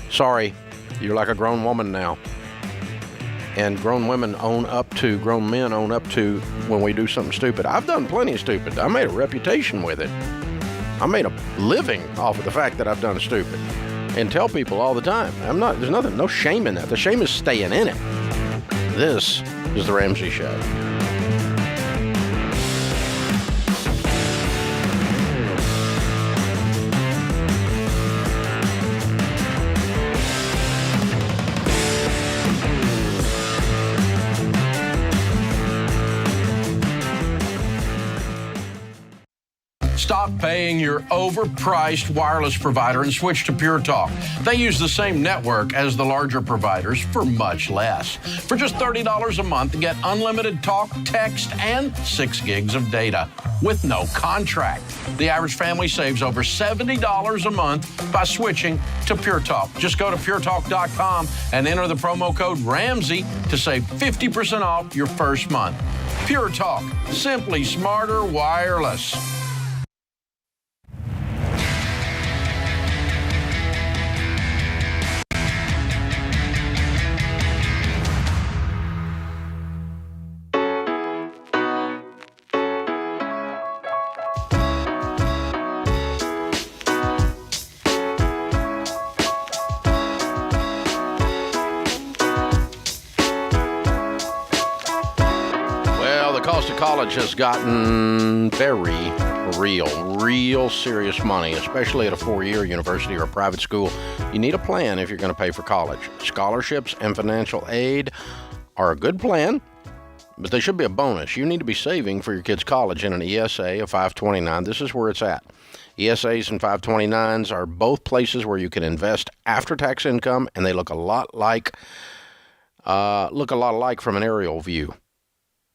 Sorry, you're like a grown woman now. And grown men own up to when we do something stupid. I've done plenty of stupid. I made a reputation with it. I made a living off of the fact that I've done stupid. and tell people all the time. There's no shame in that. The shame is staying in it. This is The Ramsey Show. Stop paying your overpriced wireless provider and switch to Pure Talk. They use the same network as the larger providers for much less. For just $30 a month, get unlimited talk, text, and 6 gigs of data with no contract. The average family saves over $70 a month by switching to Pure Talk. Just go to puretalk.com and enter the promo code Ramsey to save 50% off your first month. Pure Talk, simply smarter wireless. College has gotten very real serious money, especially at a 4-year university or a private school. You need a plan if you're going to pay for college. Scholarships and financial aid are a good plan, but they should be a bonus. You need to be saving for your kid's college in an ESA, a 529. This is where it's at. ESAs and 529s are both places where you can invest after-tax income, and they look a lot alike from an aerial view.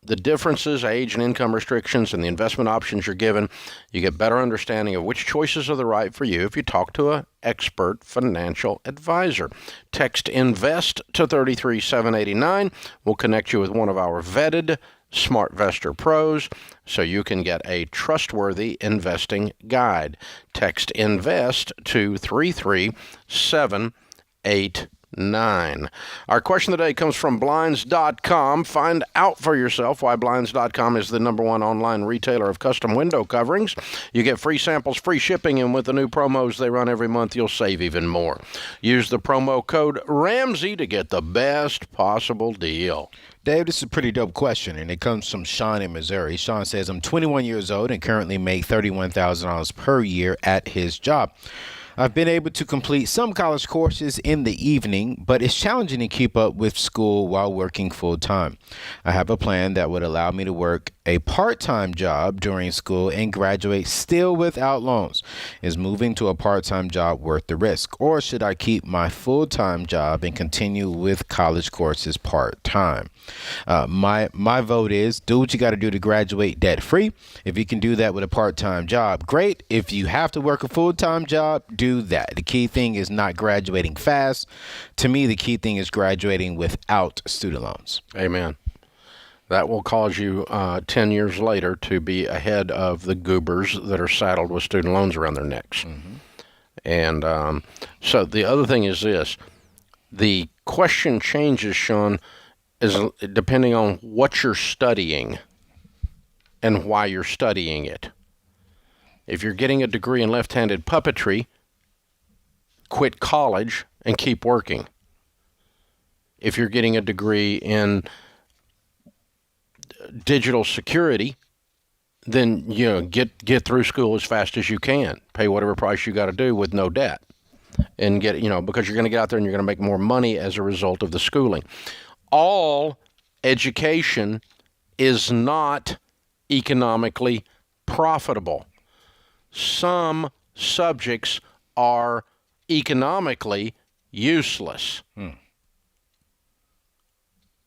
The differences, age and income restrictions, and the investment options you're given, you get better understanding of which choices are the right for you if you talk to an expert financial advisor. Text INVEST to 33789. We'll connect you with one of our vetted SmartVestor pros so you can get a trustworthy investing guide. Text INVEST to 33789. Our question today comes from Blinds.com. Find out for yourself why Blinds.com is the #1 online retailer of custom window coverings. You get free samples, free shipping, and with the new promos they run every month, you'll save even more. Use the promo code Ramsey to get the best possible deal. Dave, this is a pretty dope question, and it comes from Sean in Missouri. Sean says, I'm 21 years old and currently make $31,000 per year at his job. I've been able to complete some college courses in the evening, but it's challenging to keep up with school while working full-time. I have a plan that would allow me to work a part-time job during school and graduate still without loans. Is moving to a part-time job worth the risk, or should I keep my full-time job and continue with college courses part-time? My vote is do what you got to do to graduate debt-free. If you can do that with a part-time job, great. If you have to work a full-time job, do that. The key thing is not graduating fast. To me, the key thing is graduating without student loans. Amen. That will cause you 10 years later to be ahead of the goobers that are saddled with student loans around their necks. Mm-hmm. And so the other thing is this. The question changes, Sean, is depending on what you're studying and why you're studying it. If you're getting a degree in left-handed puppetry, quit college and keep working. If you're getting a degree in digital security, then get through school as fast as you can. Pay whatever price you got to do with no debt, and get because you're going to get out there and you're going to make more money as a result of the schooling. All education is not economically profitable. Some subjects are economically useless.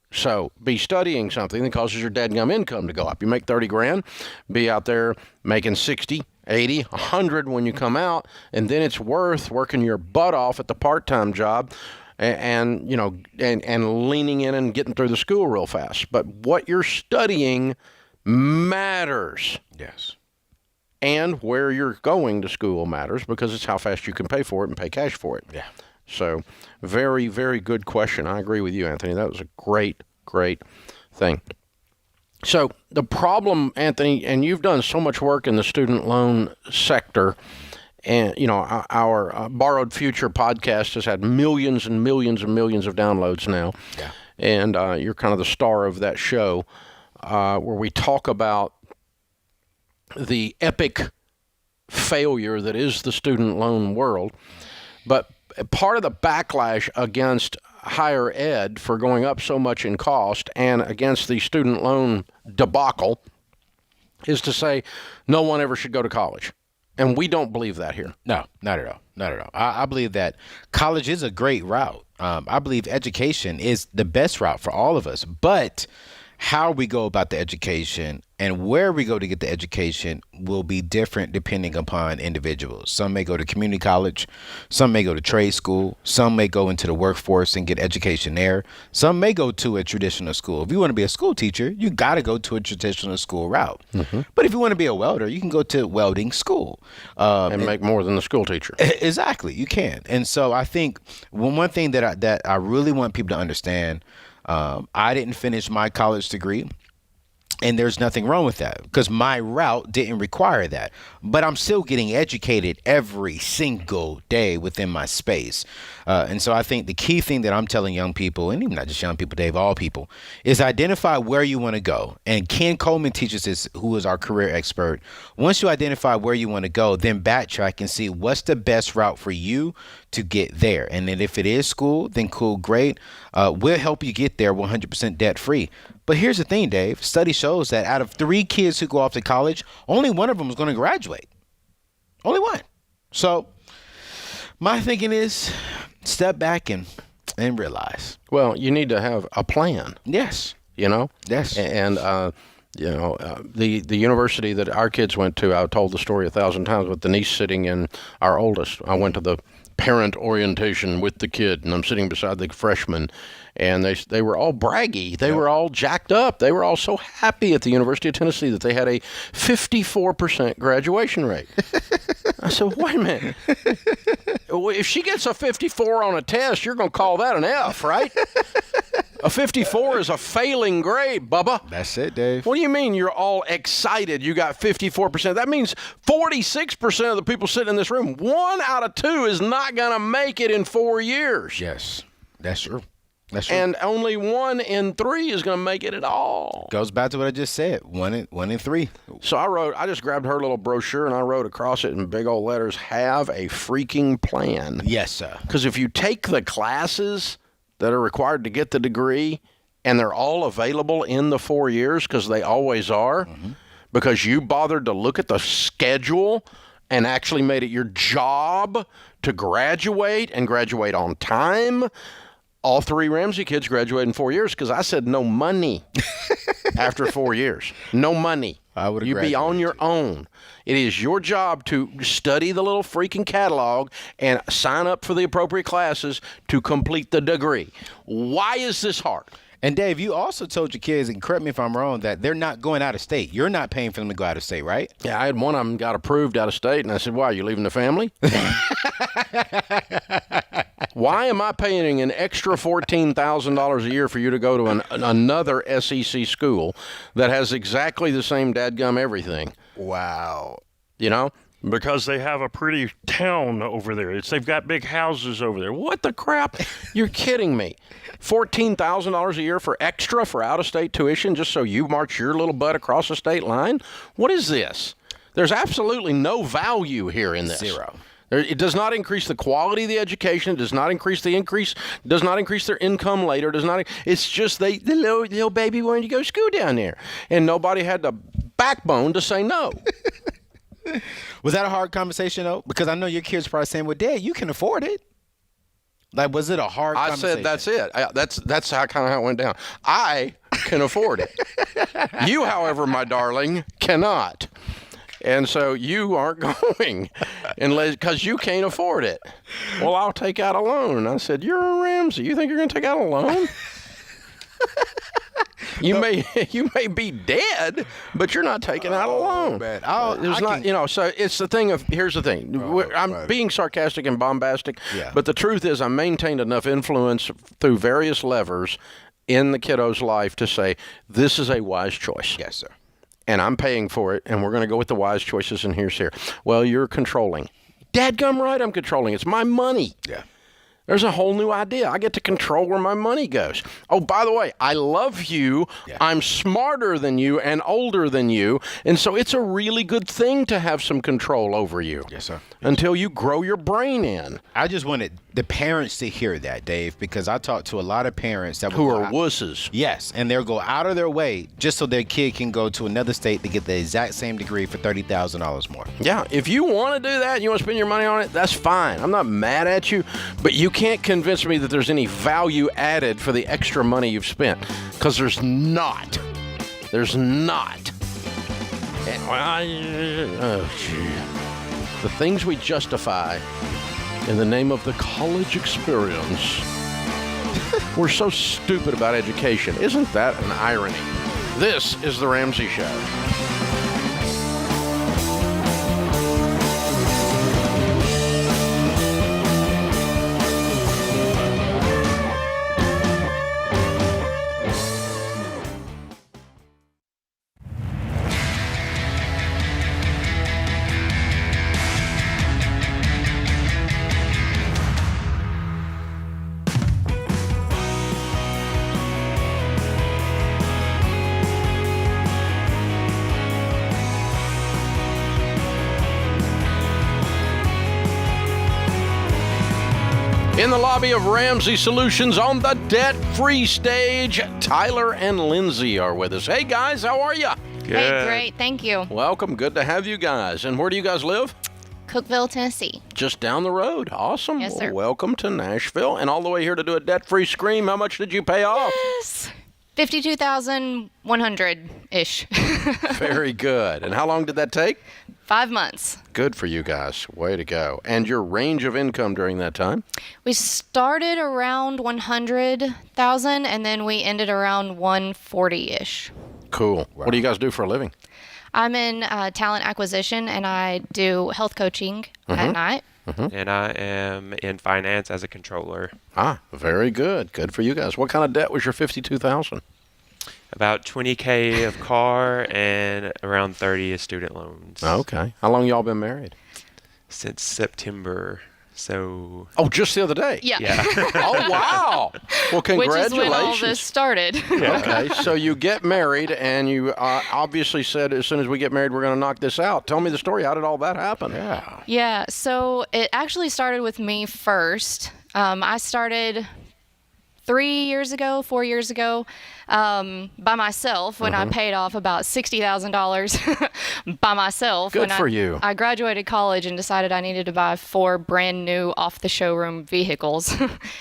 So be studying something that causes your dadgum income to go up. You make 30 grand, be out there making 60, 80, 100 when you come out, and then it's worth working your butt off at the part-time job and leaning in and getting through the school real fast. But what you're studying matters. Yes. And where you're going to school matters, because it's how fast you can pay for it and pay cash for it. Yeah. So very, very good question. I agree with you, Anthony. That was a great thing. So the problem, Anthony, and you've done so much work in the student loan sector, And, our Borrowed Future podcast has had millions and millions and millions of downloads now. Yeah. And you're kind of the star of that show where we talk about the epic failure that is the student loan world. But part of the backlash against higher ed for going up so much in cost and against the student loan debacle is to say no one ever should go to college. And we don't believe that here. No, not at all. Not at all. I believe that college is a great route. I believe education is the best route for all of us. But how we go about the education and where we go to get the education will be different depending upon individuals. Some may go to community college. Some may go to trade school. Some may go into the workforce and get education there. Some may go to a traditional school. If you want to be a school teacher, you got to go to a traditional school route. Mm-hmm. But if you want to be a welder, you can go to welding school. And make more than the school teacher. Exactly. You can. And so I think one thing that I really want people to understand, I didn't finish my college degree, and there's nothing wrong with that because my route didn't require that. But I'm still getting educated every single day within my space. And so I think the key thing that I'm telling young people, and even not just young people, Dave, all people, is identify where you want to go. And Ken Coleman teaches this, who is our career expert. Once you identify where you want to go, then backtrack and see what's the best route for you to get there. And then if it is school, then cool, great. We'll help you get there 100% debt free. But here's the thing, Dave. Study shows that out of 3 kids who go off to college, only one of them is going to graduate. Only one. So my thinking is step back and realize. Well, you need to have a plan. Yes. Yes. And, the university that our kids went to, I've told the story 1,000 times with Denise sitting in our oldest. I went to the parent orientation with the kid, and I'm sitting beside the freshman, and they were all braggy. They were all jacked up. They were all so happy at the University of Tennessee that they had a 54% graduation rate. I said, wait a minute. If she gets a 54 on a test, you're going to call that an F, right? A 54 is a failing grade, Bubba. That's it, Dave. What do you mean you're all excited you got 54%? That means 46% of the people sitting in this room, 1 out of 2 is not going to make it in 4 years. Yes, that's true. That's true. And only 1 in 3 is going to make it at all. Goes back to what I just said. 1 in 3. So I just grabbed her little brochure and I wrote across it in big old letters, have a freaking plan. Yes, sir. Because if you take the classes that are required to get the degree and they're all available in the 4 years, because they always are, because you bothered to look at the schedule and actually made it your job to graduate and graduate on time. All 3 Ramsey kids graduated in 4 years because I said no money after 4 years. No money. I would have You'd be on your own. It is your job to study the little freaking catalog and sign up for the appropriate classes to complete the degree. Why is this hard? And Dave, you also told your kids, and correct me if I'm wrong, that they're not going out of state. You're not paying for them to go out of state, right? Yeah, I had one of them got approved out of state, and I said, why, are you leaving the family? Why am I paying an extra $14,000 a year for you to go to another SEC school that has exactly the same dadgum everything? Wow. Because they have a pretty town over there. They've got big houses over there. What the crap? You're kidding me. $14,000 a year for extra for out-of-state tuition just so you march your little butt across the state line? What is this? There's absolutely no value here in this. Zero. It does not increase the quality of the education. It does not increase their income later. It's just the little baby wanted to go to school down there. And nobody had the backbone to say no. Was that a hard conversation, though? Because I know your kids probably saying, well, Dad, you can afford it. Like, was it a hard conversation? I said, that's it. That's how it went down. I can afford it. You, however, my darling, cannot. And so you aren't going because you can't afford it. Well, I'll take out a loan. And I said, you're a Ramsey. You think you're going to take out a loan? You may be dead, but you're not taking out a loan. Man. So it's the thing of, here's the thing. I'm being sarcastic and bombastic, but the truth is I maintained enough influence through various levers in the kiddo's life to say, this is a wise choice. Yes, sir. And I'm paying for it, and we're going to go with the wise choices, and here's here. Well, you're controlling. Dadgum right, I'm controlling. It's my money. Yeah. There's a whole new idea. I get to control where my money goes. Oh, by the way, I love you. Yeah. I'm smarter than you and older than you. And so it's a really good thing to have some control over you. Yes, sir. Until you grow your brain in. I just wanted the parents to hear that, Dave, because I talk to a lot of parents that Who are wusses. Yes, and they'll go out of their way just so their kid can go to another state to get the exact same degree for $30,000 more. Yeah, if you want to do that and you want to spend your money on it, that's fine. I'm not mad at you, but you can't convince me that there's any value added for the extra money you've spent, because there's not. There's not. The things we justify in the name of the college experience. We're so stupid about education. Isn't that an irony? This is The Ramsey Show. In the lobby of Ramsey Solutions on the debt-free stage, Tyler and Lindsay are with us. Hey, guys, how are you? Good. Hey, great. Thank you. Welcome. Good to have you guys. And where do you guys live? Cookeville, Tennessee. Just down the road. Awesome. Yes, sir. Well, welcome to Nashville. And all the way here to do a debt-free scream. How much did you pay off? Yes. $52,100-ish. Very good. And how long did that take? 5 months. Good for you guys. Way to go. And your range of income during that time? We started around 100,000 and then we ended around 140-ish. Cool. Wow. What do you guys do for a living? I'm in talent acquisition and I do health coaching at night. And I am in finance as a controller. Ah, very good. Good for you guys. What kind of debt was your $52,000? About $20K of car and around 30 of student loans. Okay. How long y'all been married? Since September. So. Oh, just the other day? Yeah. Oh, wow. Well, congratulations. Which is when all this started. Okay, so you get married, and you obviously said, as soon as we get married, we're going to knock this out. Tell me the story. How did all that happen? Yeah, so it actually started with me first. I started 4 years ago, by myself when I paid off about $60,000 by myself. Good for you. I graduated college and decided I needed to buy 4 brand new off the showroom vehicles.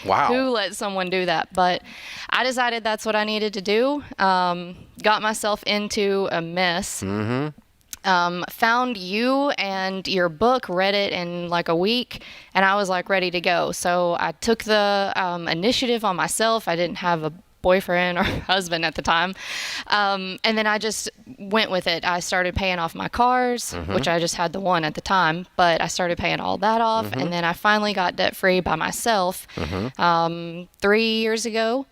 Wow. Who let someone do that? But I decided that's what I needed to do. Got myself into a mess. Found you and your book, read it in like a week, and I was like ready to go. So I took the initiative on myself. I didn't have a boyfriend or husband at the time. And then I just went with it. I started paying off my cars, which I just had the one at the time, but I started paying all that off. And then I finally got debt free by myself 3 years ago.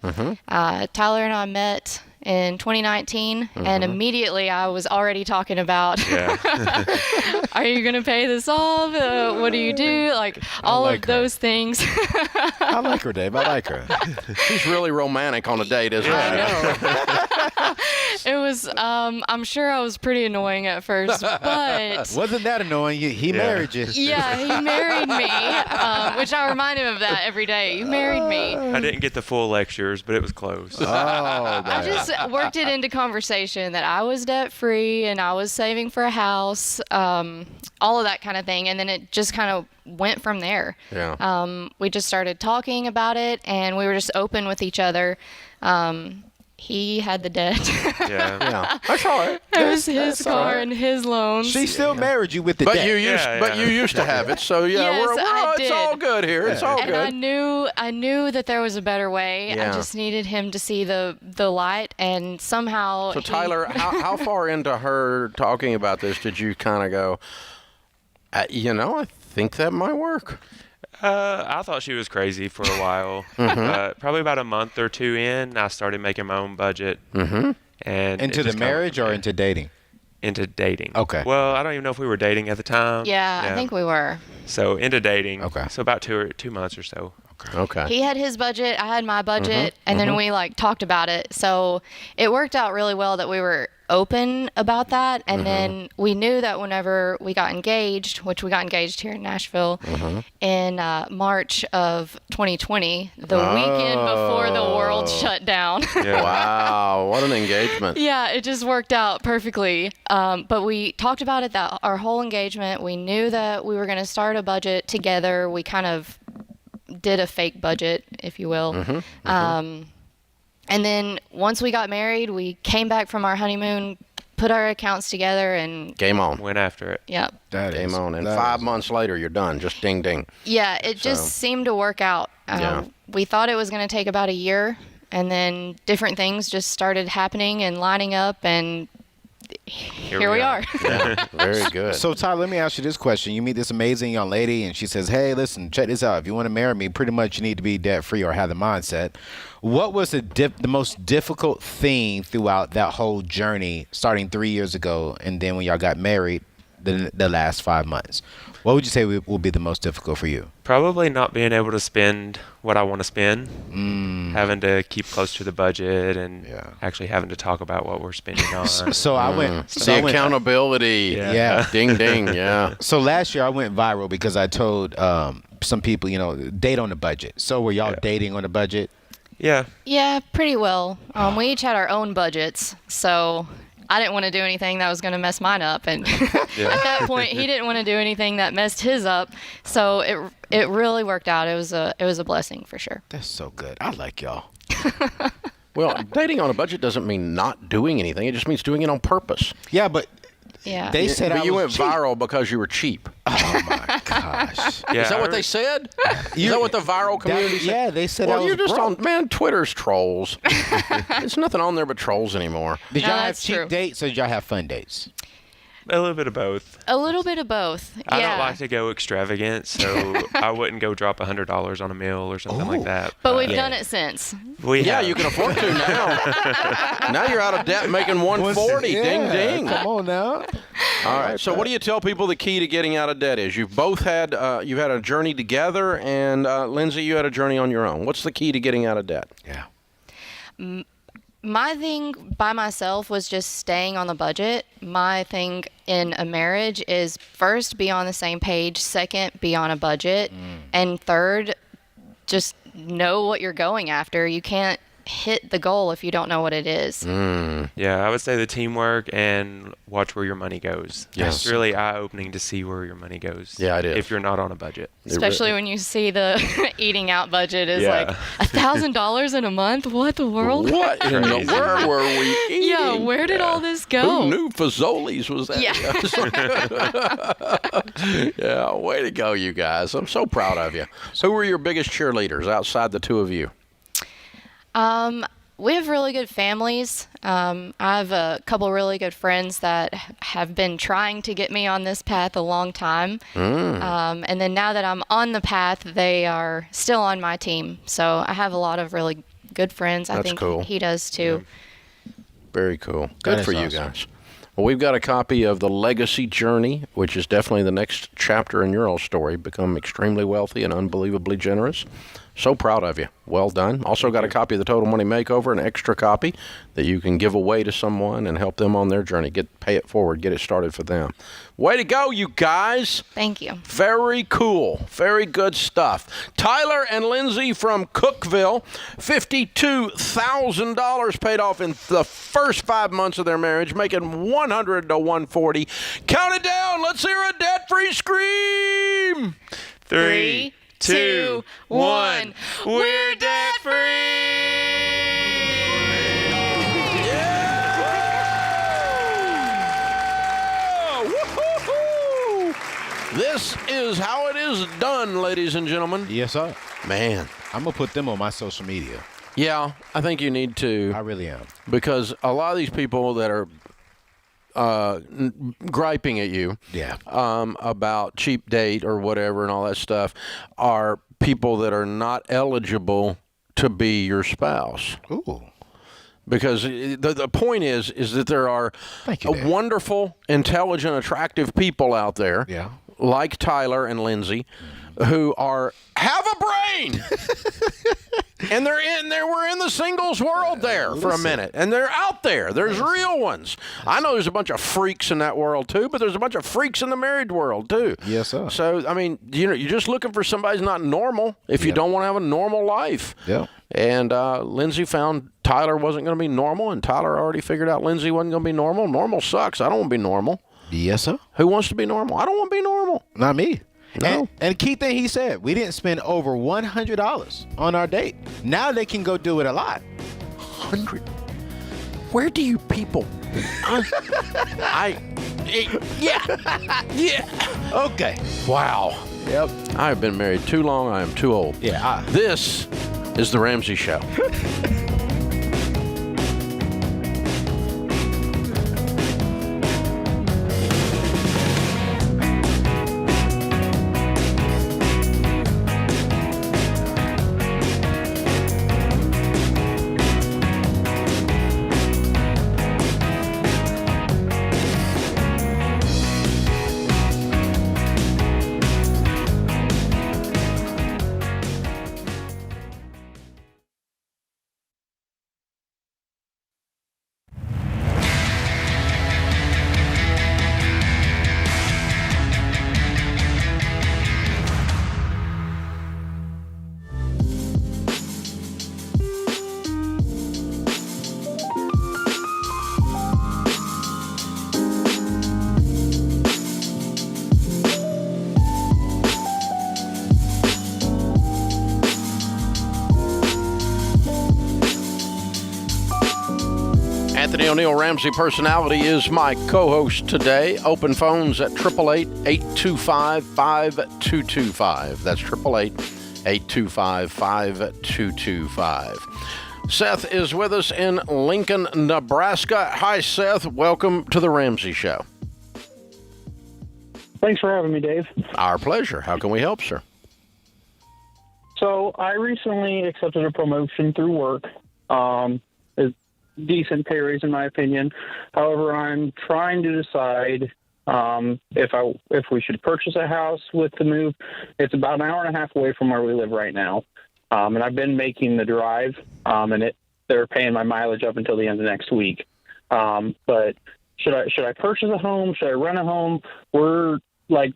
Tyler and I met in 2019, and immediately I was already talking about, are you going to pay this off? What do you do? Like all of those things. I like her, Dave. I like her. She's really romantic on a date, isn't she? I know. It was, I'm sure I was pretty annoying at first, but... Wasn't that annoying? He married you. Yeah, he married me, which I remind him of that every day. You married me. I didn't get the full lectures, but it was close. I just worked it into conversation that I was debt free and I was saving for a house, all of that kind of thing. And then it just kind of went from there. Yeah. We just started talking about it and we were just open with each other. He had the debt. Yeah. That's all right. It was his car and his loans. She still married you with the but debt. You used to have it, so Yes, it's all good here. It's all and good. I knew that there was a better way. Yeah. I just needed him to see the light, and somehow. So Tyler, how far into her talking about this did you kind of go? I think that might work. I thought she was crazy for a while. Probably about a month or two in, I started making my own budget. Mm-hmm. And into the marriage or into dating? into dating. Okay. Well, I don't even know if we were dating at the time. Yeah, I think we were. So into dating. Okay. So about 2 months or so. Okay. He had his budget, I had my budget, and then we like talked about it. So it worked out really well that we were open about that. And then we knew that whenever we got engaged, which we got engaged here in Nashville in March of 2020, the weekend before the world shut down. Yeah. Wow, what an engagement. Yeah, it just worked out perfectly. But we talked about it that our whole engagement. We knew that we were going to start a budget together. We kind of did a fake budget, if you will. And then once we got married, we came back from our honeymoon, put our accounts together, and Game on. Went after it. Yep. Game on. And 5 months later, you're done. Just ding, ding. Yeah, it just seemed to work out. Yeah. We thought it was going to take about a year, and then different things just started happening and lining up, and here we are. Yeah, very good. So, Ty, let me ask you this question. You meet this amazing young lady, and she says, hey, listen, check this out. If you want to marry me, pretty much you need to be debt-free or have the mindset. What was the most difficult thing throughout that whole journey, starting 3 years ago, and then when y'all got married, the last 5 months? What would you say will be the most difficult for you? Probably not being able to spend what I want to spend. Having to keep close to the budget and actually having to talk about what we're spending on. So I went. The accountability. Yeah. Ding, ding. Yeah. So last year I went viral because I told some people, date on a budget. So were y'all dating on a budget? Yeah. Yeah, pretty well. We each had our own budgets, so I didn't want to do anything that was going to mess mine up, and at that point, he didn't want to do anything that messed his up. So it really worked out. It was a blessing for sure. That's so good. I like y'all. Well, dating on a budget doesn't mean not doing anything. It just means doing it on purpose. Yeah, but Yeah. they said but I you was went cheap. viral because you were cheap. Oh my gosh. Yeah, Is that what they said? Is that what the viral community said? Yeah, they said I Well, was you're just broke. on, Twitter's trolls. There's nothing on there but trolls anymore. Did y'all No, have that's cheap true. dates or did y'all have fun dates? A little bit of both. A little bit of both. I yeah. don't like to go extravagant, so I wouldn't go drop $100 on a meal or something like that. But we've done it since. Yeah, you can afford to now. Now you're out of debt making 140. Ding, ding. Come on now. All right. So, what do you tell people the key to getting out of debt is? You've both had you've had a journey together, and Lindsay, you had a journey on your own. What's the key to getting out of debt? Yeah. My thing by myself was just staying on the budget. My thing in a marriage is first, be on the same page. Second, be on a budget. And third, just know what you're going after. You can't hit the goal if you don't know what it is. Yeah, I would say the teamwork and watch where your money goes. Yes. It's really eye-opening to see where your money goes. Yeah, it is. If you're not on a budget. Especially when you see the eating out budget is Yeah. like $1,000 in a month. What the world? What in the where were we eating? Yeah, where did all this go? Who knew Fazoli's was that? Yeah. Yeah, way to go, you guys. I'm so proud of you. Who were your biggest cheerleaders outside the two of you? We have really good families. I have a couple really good friends that have been trying to get me on this path a long time. And then now that I'm on the path, they are still on my team. So I have a lot of really good friends. I That's think cool. he does too. Very cool. That Good is for you awesome. guys. Well, we've got a copy of The Legacy Journey, which is definitely the next chapter in your own story. Become extremely wealthy and unbelievably generous. So proud of you. Well done. Also got a copy of The Total Money Makeover, an extra copy that you can give away to someone and help them on their journey. Pay it forward. Get it started for them. Way to go, you guys. Thank you. Very cool. Very good stuff. Tyler and Lindsay from Cookville, $52,000 paid off in the first 5 months of their marriage, making 100 to 140. Count it down. Let's hear a debt-free scream. 3, 2, 1. We're debt free. This is how it is done, ladies and gentlemen. Yes, sir. Man. I'm going to put them on my social media. Yeah, I think you need to. I really am. Because a lot of these people that are griping at you about cheap date or whatever and all that stuff are people that are not eligible to be your spouse. Ooh. Because the point is that there are wonderful, intelligent, attractive people out there, like Tyler and Lindsay, who have a brain, and we're in the singles world there for a minute, and they're out there. There's real ones. I know there's a bunch of freaks in that world too, but there's a bunch of freaks in the married world too. Yes, sir. So I mean, you're just looking for somebody who's not normal if you don't want to have a normal life. Yeah. And Lindsay found Tyler wasn't going to be normal, and Tyler already figured out Lindsay wasn't going to be normal. Normal sucks. I don't want to be normal. Yes, sir. Who wants to be normal? I don't want to be normal. Not me. No. And the key thing he said, we didn't spend over $100 on our date. Now they can go do it a lot. 100? Where do you people? Yeah. Okay. Wow. Yep. I've been married too long. I am too old. Yeah. This is The Ramsey Show. Anthony O'Neill, Ramsey Personality, is my co-host today. Open phones at 888-825-5225. That's 888-825-5225. Seth is with us in Lincoln, Nebraska. Hi, Seth. Welcome to The Ramsey Show. Thanks for having me, Dave. Our pleasure. How can we help, sir? So I recently accepted a promotion through work. It's decent pay raise in my opinion. However, I'm trying to decide if we should purchase a house with the move. It's about an hour and a half away from where we live right now, and I've been making the drive. And they're paying my mileage up until the end of next week. But should I purchase a home? Should I rent a home? We're like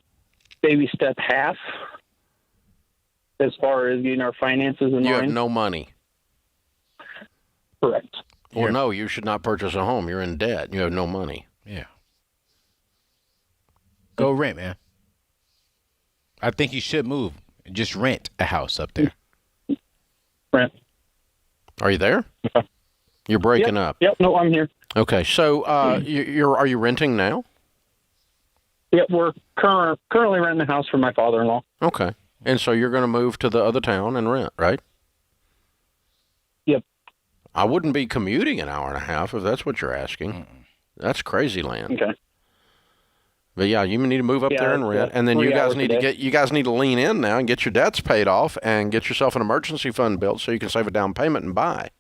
baby step half as far as getting our finances in line. You have no money. Correct. Well, no, you should not purchase a home. You're in debt. You have no money. Yeah. Go rent, man. I think you should move and just rent a house up there. Rent. Are you there? You're breaking up. Yep. No, I'm here. Okay. So, are you renting now? Yep. We're currently renting a house for my father-in-law. Okay. And so you're going to move to the other town and rent, right? Yep. I wouldn't be commuting an hour and a half if that's what you're asking. That's crazy land. Okay. But yeah, you need to move up there and rent, and then you guys need to lean in now and get your debts paid off and get yourself an emergency fund built so you can save a down payment and buy.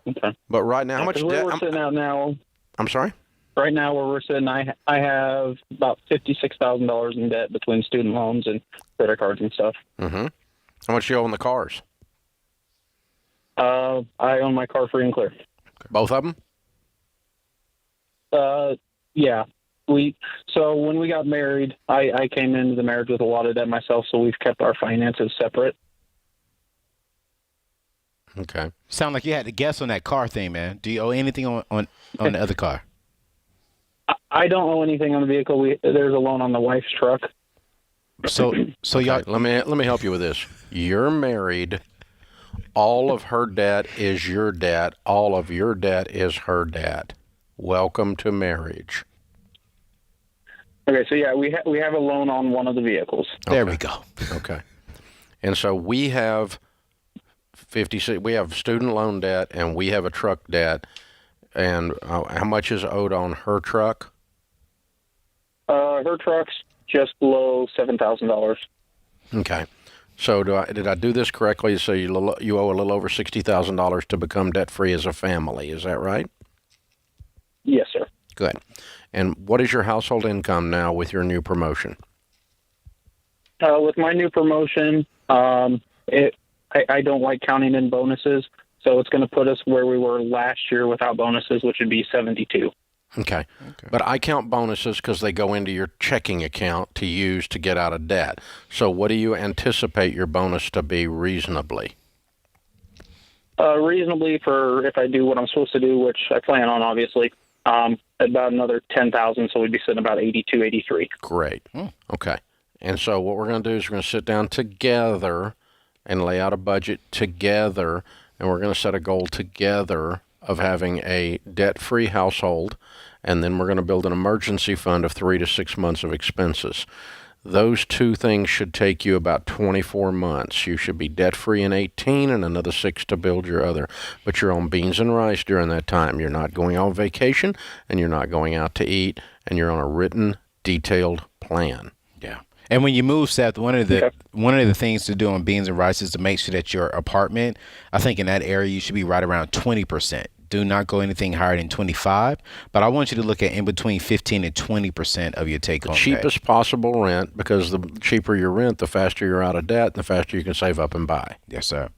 Okay. But right now, how much debt? We're sitting out now. I'm sorry? Right now, where we're sitting, I have about $56,000 in debt between student loans and credit cards and stuff. Mm-hmm. How much you owe on the cars? I own my car free and clear. Both of them? Yeah. So when we got married, I came into the marriage with a lot of debt myself, so we've kept our finances separate. Okay. Sound like you had to guess on that car thing, man. Do you owe anything on the other car? I don't owe anything on the vehicle. There's a loan on the wife's truck. So okay, y'all. Let me help you with this. You're married. All of her debt is your debt. All of your debt is her debt. Welcome to marriage. Okay, so yeah, we have a loan on one of the vehicles. There we go. Okay. And so we have 56. We have student loan debt and we have a truck debt. And how much is owed on her truck? Her truck's just below $7,000. Okay. So did I do this correctly? So you owe a little over $60,000 to become debt-free as a family. Is that right? Yes, sir. Good. And what is your household income now with your new promotion? With my new promotion, I don't like counting in bonuses, so it's going to put us where we were last year without bonuses, which would be 72. Okay. But I count bonuses because they go into your checking account to use to get out of debt. So what do you anticipate your bonus to be reasonably? Reasonably for if I do what I'm supposed to do, which I plan on, obviously, about another 10,000, so we'd be sitting about 82, 83. Great. Okay. And so what we're going to do is we're going to sit down together and lay out a budget together, and we're going to set a goal together of having a debt-free household, and then we're going to build an emergency fund of 3 to 6 months of expenses. Those two things should take you about 24 months. You should be debt-free in 18 and another 6 to build your other. But you're on beans and rice during that time. You're not going on vacation, and you're not going out to eat, and you're on a written, detailed plan. Yeah. And when you move, Seth, one of the things to do on beans and rice is to make sure that your apartment, I think in that area, you should be right around 20%. Do not go anything higher than 25, but I want you to look at in between 15 and 20% of your take-home cheapest possible rent, because the cheaper your rent, the faster you're out of debt, and the faster you can save up and buy. Yes, sir.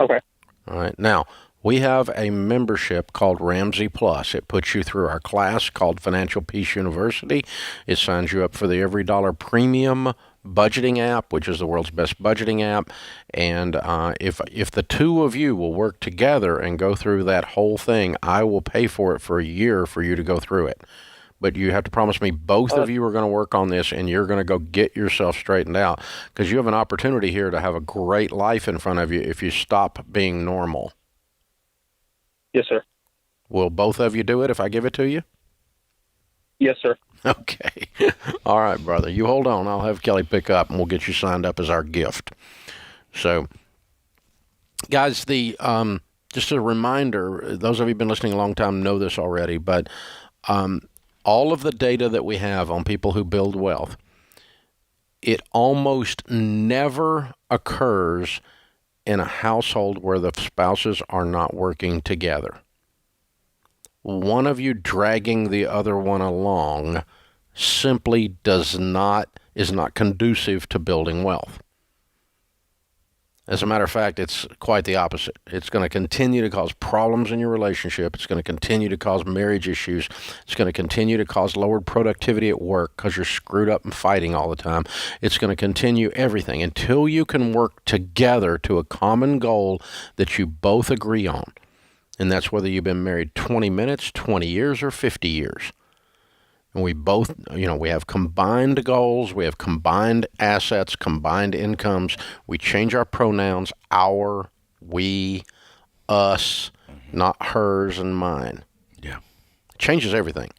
Okay. All right. Now, we have a membership called Ramsey Plus. It puts you through our class called Financial Peace University. It signs you up for the Every Dollar Premium budgeting app, which is the world's best budgeting app. And if the two of you will work together and go through that whole thing, I will pay for it for a year for you to go through it. But you have to promise me both of you are going to work on this, and you're going to go get yourself straightened out, because you have an opportunity here to have a great life in front of you if you stop being normal. Yes, sir. Will both of you do it if I give it to you? Yes, sir. Okay. All right, brother. You hold on. I'll have Kelly pick up, and we'll get you signed up as our gift. So, guys, just a reminder, those of you who've been listening a long time know this already, but all of the data that we have on people who build wealth, it almost never occurs in a household where the spouses are not working together. One of you dragging the other one along simply is not conducive to building wealth. As a matter of fact, it's quite the opposite. It's going to continue to cause problems in your relationship. It's going to continue to cause marriage issues. It's going to continue to cause lowered productivity at work because you're screwed up and fighting all the time. It's going to continue everything until you can work together to a common goal that you both agree on. And that's whether you've been married 20 minutes, 20 years, or 50 years. And we both, we have combined goals, we have combined assets, combined incomes. We change our pronouns, our, we, us, not hers and mine. Yeah. It changes everything.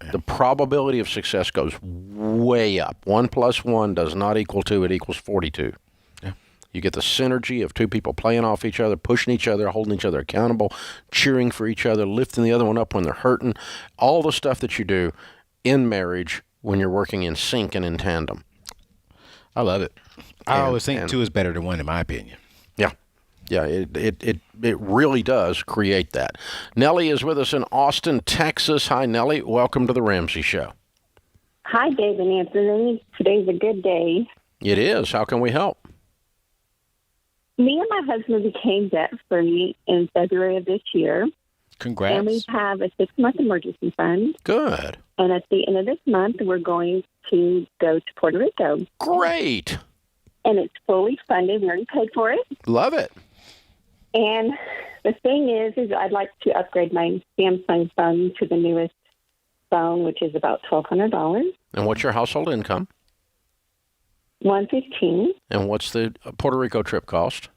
Yeah. The probability of success goes way up. 1 + 1 does not equal 2, it equals 42. Yeah. You get the synergy of two people playing off each other, pushing each other, holding each other accountable, cheering for each other, lifting the other one up when they're hurting. All the stuff that you do in marriage when you're working in sync and in tandem. I love it. I always think 2 is better than 1, in my opinion. Yeah. Yeah, it really does create that. Nellie is with us in Austin, Texas. Hi, Nellie. Welcome to the Ramsey Show. Hi, Dave and Anthony. Today's a good day. It is. How can we help? Me and my husband became debt-free in February of this year. Congrats. And we have a 6-month emergency fund. Good. And at the end of this month, we're going to go to Puerto Rico. Great. And it's fully funded. We already paid for it. Love it. And the thing is I'd like to upgrade my Samsung phone to the newest phone, which is about $1,200. And what's your household income? $115. And what's the Puerto Rico trip cost?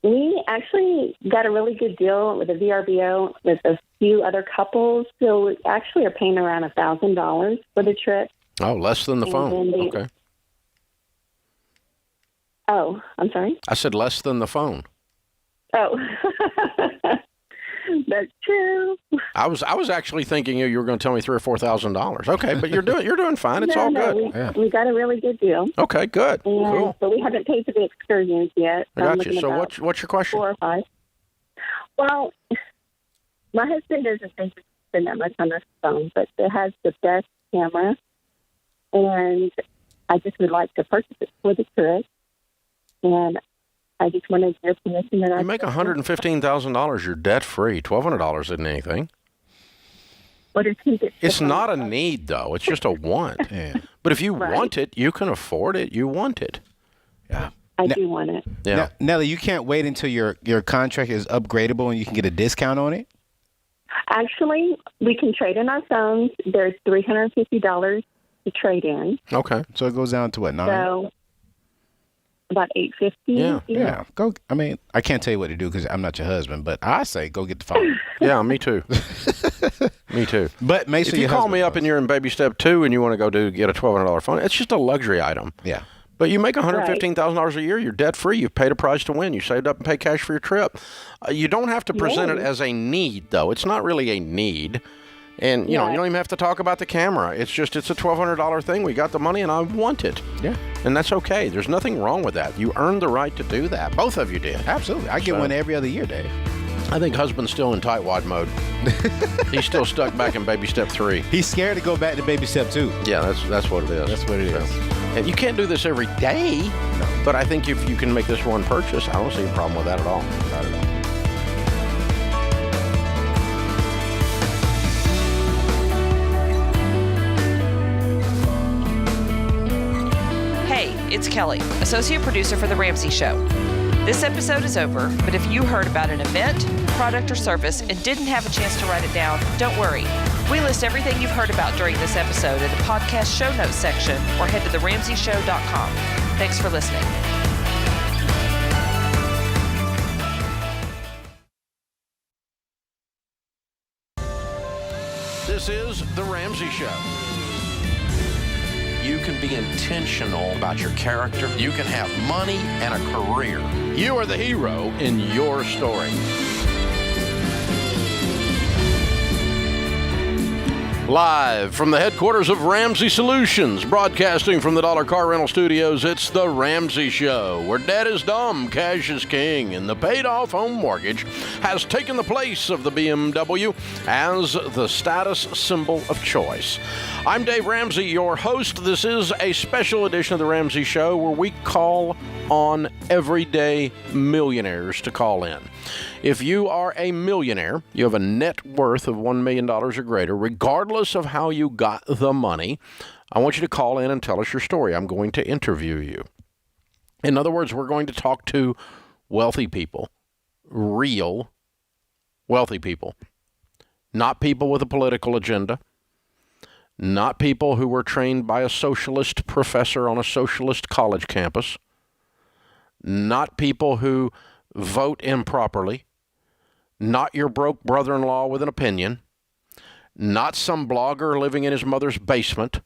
We actually got a really good deal with a VRBO with a few other couples. So we actually are paying around $1,000 for the trip. Oh, less than the phone. Okay. Oh, I'm sorry? I said less than the phone. Oh. That's true. I was actually thinking you were going to tell me $3,000 or $4,000. Okay, but you're doing fine. It's all good. We got a really good deal. Okay, good. Cool. But we haven't paid for the excursions yet. I got you. So what's your question? 4 or 5. Well, my husband doesn't think we spend that much on this phone, but it has the best camera, and I just would like to purchase it for the trip. And I just wanted your permission that you make $115,000. You're debt free. $1,200 isn't anything. What does he get? It's not a need, though. It's just a want. Yeah. But if you want it, you can afford it. You want it. Yeah. I do want it. Yeah. Now, Nellie, you can't wait until your contract is upgradable and you can get a discount on it? Actually, we can trade in our phones. There's $350 to trade in. Okay. So it goes down to what, $9? So about $850. Yeah. Go. I mean, I can't tell you what to do because I'm not your husband, but I say go get the phone. Yeah, me too. Me too. But make sure if you call me up and you're in baby step 2 and you want to go get a $1,200 phone, it's just a luxury item. Yeah. But you make $115,000 a year. You're debt free. You've paid a price to win. You saved up and paid cash for your trip. You don't have to present it as a need, though. It's not really a need. And, you know, you don't even have to talk about the camera. It's a $1,200 thing. We got the money, and I want it. Yeah. And that's okay. There's nothing wrong with that. You earned the right to do that. Both of you did. Absolutely. I get one every other year, Dave. I think husband's still in tightwad mode. He's still stuck back in baby step 3. He's scared to go back to baby step 2. Yeah, that's what it is. That's what it is. And you can't do this every day, but I think if you can make this one purchase, I don't see a problem with that at all. Not at all. Hey, it's Kelly, associate producer for The Ramsey Show. This episode is over, but if you heard about an event, product, or service and didn't have a chance to write it down, don't worry. We list everything you've heard about during this episode in the podcast show notes section or head to theramseyshow.com. Thanks for listening. This is The Ramsey Show. You can be intentional about your character. You can have money and a career. You are the hero in your story. Live from the headquarters of Ramsey Solutions, broadcasting from the Dollar Car Rental Studios, it's The Ramsey Show, where debt is dumb, cash is king, and the paid-off home mortgage has taken the place of the BMW as the status symbol of choice. I'm Dave Ramsey, your host. This is a special edition of The Ramsey Show where we call on everyday millionaires to call in. If you are a millionaire, you have a net worth of $1 million or greater, regardless of how you got the money, I want you to call in and tell us your story. I'm going to interview you. In other words, we're going to talk to wealthy people, real wealthy people, not people with a political agenda, not people who were trained by a socialist professor on a socialist college campus, not people who vote improperly, not your broke brother-in-law with an opinion, not some blogger living in his mother's basement,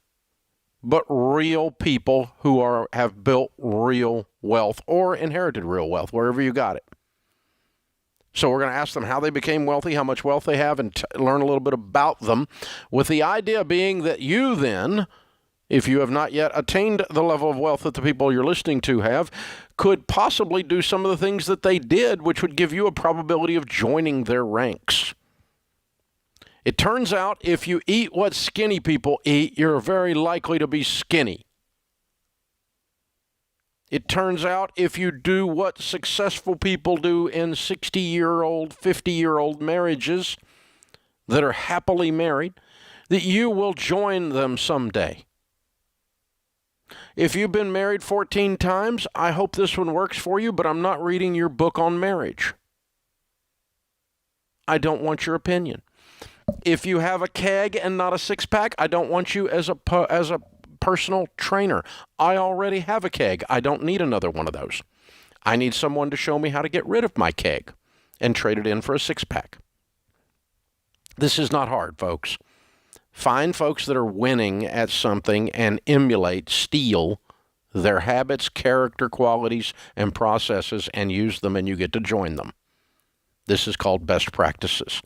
but real people who have built real wealth or inherited real wealth, wherever you got it. So we're going to ask them how they became wealthy, how much wealth they have, and learn a little bit about them, with the idea being that you then, if you have not yet attained the level of wealth that the people you're listening to have, could possibly do some of the things that they did, which would give you a probability of joining their ranks. It turns out if you eat what skinny people eat, you're very likely to be skinny. It turns out if you do what successful people do in 60-year-old, 50-year-old marriages that are happily married, that you will join them someday. If you've been married 14 times, I hope this one works for you, but I'm not reading your book on marriage. I don't want your opinion. If you have a keg and not a six-pack, I don't want you as a personal trainer. I already have a keg. I don't need another one of those. I need someone to show me how to get rid of my keg and trade it in for a six-pack. This is not hard, folks. Find folks that are winning at something and emulate, steal their habits, character qualities, and processes and use them, and you get to join them. This is called best practices.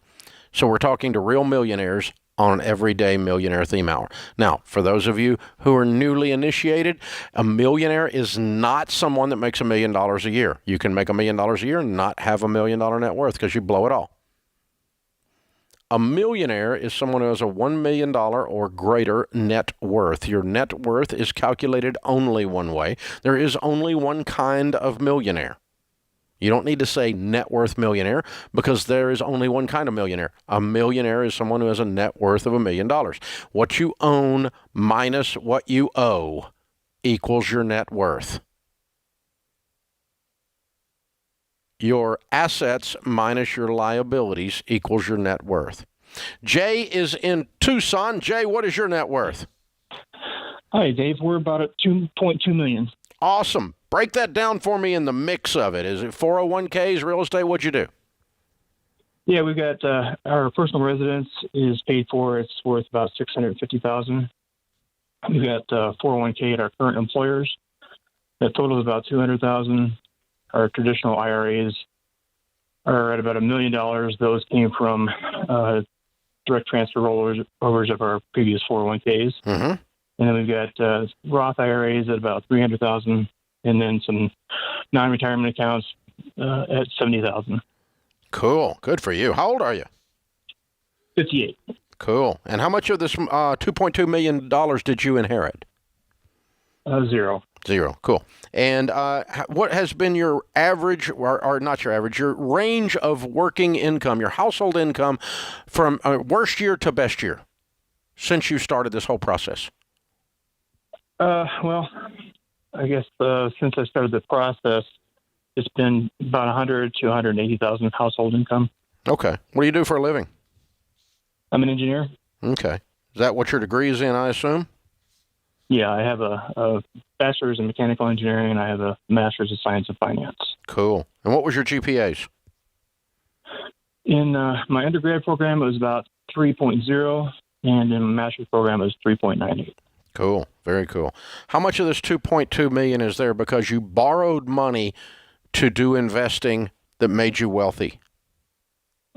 So we're talking to real millionaires on an everyday millionaire theme hour. Now, for those of you who are newly initiated, a millionaire is not someone that makes $1 million a year. You can make $1 million a year and not have $1 million net worth because you blow it all. A millionaire is someone who has a $1 million or greater net worth. Your net worth is calculated only one way. There is only one kind of millionaire. You don't need to say net worth millionaire because there is only one kind of millionaire. A millionaire is someone who has a net worth of $1 million. What you own minus what you owe equals your net worth. Your assets minus your liabilities equals your net worth. Jay is in Tucson. Jay, what is your net worth? Hi, Dave. We're about at $2.2 million. Awesome. Break that down for me in the mix of it. Is it 401ks, real estate? What'd you do? Yeah, we've got our personal residence is paid for. It's worth about $650,000. We've got 401k at our current employers. That total is about $200,000. Our traditional IRAs are at about $1 million. Those came from direct transfer rollovers of our previous 401ks. Mm-hmm. And then we've got Roth IRAs at about $300,000, and then some non-retirement accounts at $70,000. Cool. Good for you. How old are you? 58. Cool. And how much of this $2.2 million did you inherit? Zero. Zero. Cool. And what has been your average, or not your average, your range of working income, your household income from worst year to best year since you started this whole process? Well, I guess since I started the process, it's been about $100,000 to $180,000 household income. Okay. What do you do for a living? I'm an engineer. Okay. Is that what your degree is in, I assume? Yeah, I have a bachelor's in mechanical engineering, and I have a master's in science and finance. Cool. And what was your GPAs? In my undergrad program, it was about 3.0, and in my master's program, it was 3.98. Cool. Very cool. How much of this $2.2 million is there because you borrowed money to do investing that made you wealthy?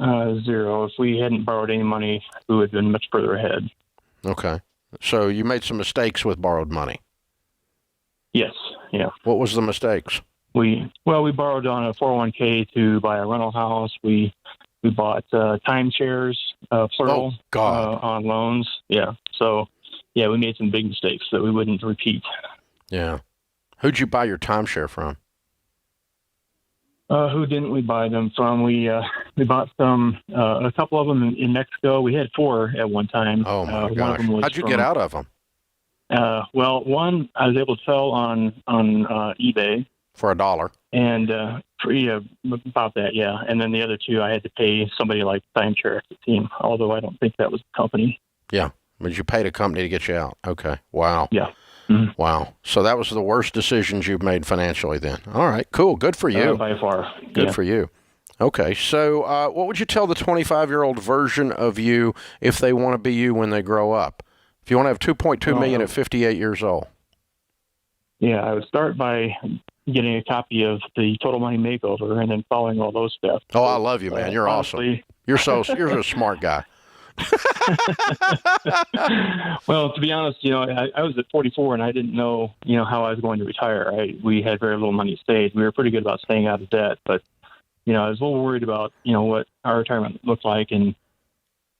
Zero. If we hadn't borrowed any money, we would have been much further ahead. Okay. So you made some mistakes with borrowed money? Yes. Yeah. What was the mistakes? We borrowed on a 401k to buy a rental house. We bought timeshares, plural, on loans. Yeah. So, yeah, we made some big mistakes that we wouldn't repeat. Yeah. Who'd you buy your timeshare from? Who didn't we buy them from? We bought some, a couple of them in Mexico. We had 4 at one time. Oh my gosh! How'd you get out of them? Well, one I was able to sell on eBay for $1, and about that, yeah. And then the other 2 I had to pay somebody like Timeshare Team, although I don't think that was the company. Yeah, but you paid a company to get you out. Okay, wow. Yeah. Mm-hmm. Wow. So that was the worst decisions you've made financially then. All right, cool. Good for you. By far. Good for you. Okay, so what would you tell the 25-year-old version of you if they want to be you when they grow up? If you want to have $2.2 million at 58 years old? Yeah, I would start by getting a copy of the Total Money Makeover and then following all those steps. Oh, I love you, man. You're awesome. You're a smart guy. Well, to be honest, I was at 44 and I didn't know, how I was going to retire. We had very little money saved. We were pretty good about staying out of debt, but, I was a little worried about, what our retirement looked like. And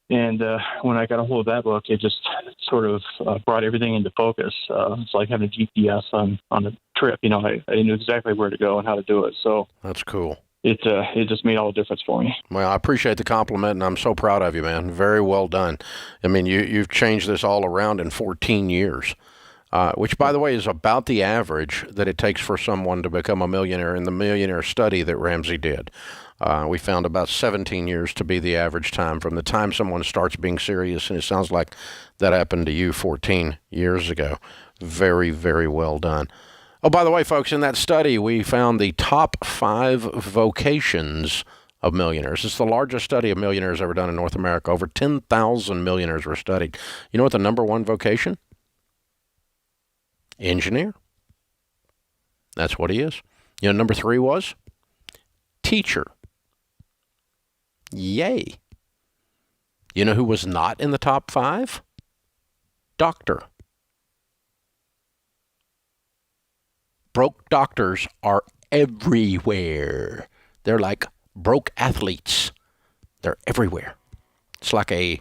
when I got a hold of that book, it just sort of brought everything into focus. It's like having a GPS on a trip. I knew exactly where to go and how to do it. So that's cool. It just made all the difference for me. Well, I appreciate the compliment, and I'm so proud of you, man. Very well done. I mean, you've changed this all around in 14 years, which, by the way, is about the average that it takes for someone to become a millionaire in the millionaire study that Ramsey did. We found about 17 years to be the average time from the time someone starts being serious, and it sounds like that happened to you 14 years ago. Very, very well done. Oh, by the way, folks, in that study, we found the top 5 vocations of millionaires. It's the largest study of millionaires ever done in North America. Over 10,000 millionaires were studied. You know what the number 1 vocation? Engineer. That's what he is. Number 3 was? Teacher. Yay. You know who was not in the top 5? Doctor. Broke doctors are everywhere. They're like broke athletes. They're everywhere. It's like a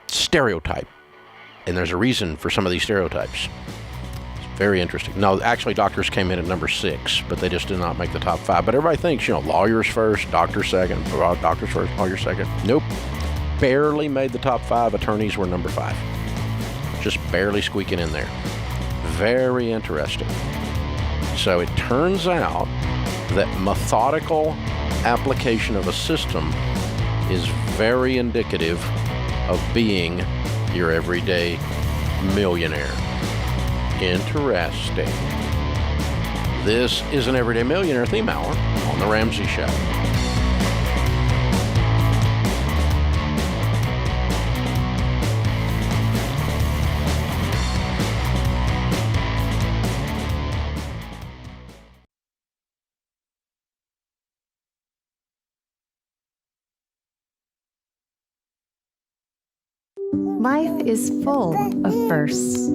stereotype. And there's a reason for some of these stereotypes. It's very interesting. No, actually, doctors came in at number 6, but they just did not make the top 5. But everybody thinks, lawyers first, doctors second, doctors first, lawyers second. Nope. Barely made the top 5. Attorneys were number 5. Just barely squeaking in there. Very interesting. So it turns out that methodical application of a system is very indicative of being your everyday millionaire. Interesting. This is an Everyday Millionaire Theme Hour on The Ramsey Show. Life is full of firsts.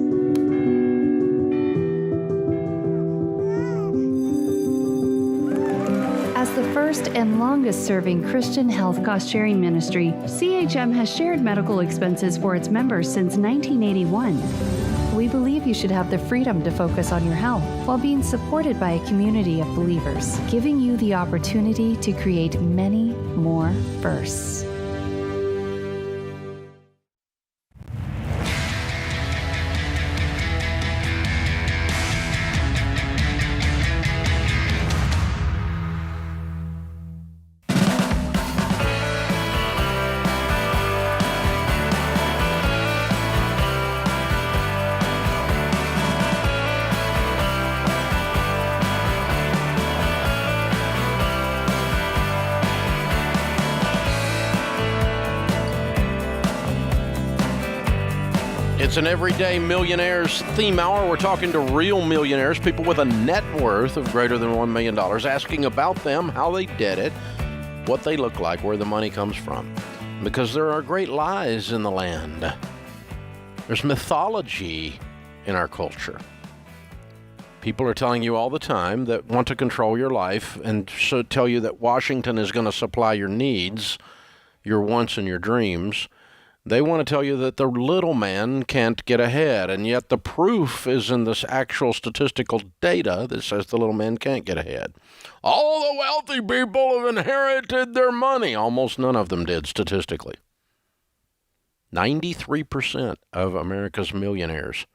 As the first and longest-serving Christian health cost-sharing ministry, CHM has shared medical expenses for its members since 1981. We believe you should have the freedom to focus on your health while being supported by a community of believers, giving you the opportunity to create many more firsts. It's an Everyday Millionaires Theme Hour. We're talking to real millionaires, people with a net worth of greater than $1 million, asking about them, how they did it, what they look like, where the money comes from. Because there are great lies in the land. There's mythology in our culture. People are telling you all the time that want to control your life and so tell you that Washington is going to supply your needs, your wants and your dreams. They want to tell you that the little man can't get ahead, and yet the proof is in this actual statistical data that says the little man can't get ahead. All the wealthy people have inherited their money. Almost none of them did statistically. 93% of America's millionaires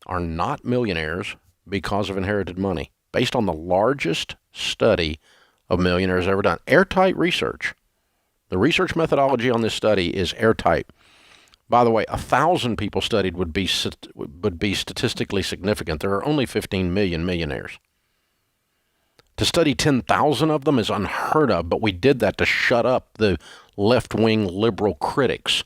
are not millionaires because of inherited money, based on the largest study of millionaires ever done. Airtight research. The research methodology on this study is airtight. By the way, 1,000 people studied would be statistically significant. There are only 15 million millionaires. To study 10,000 of them is unheard of, but we did that to shut up the left-wing liberal critics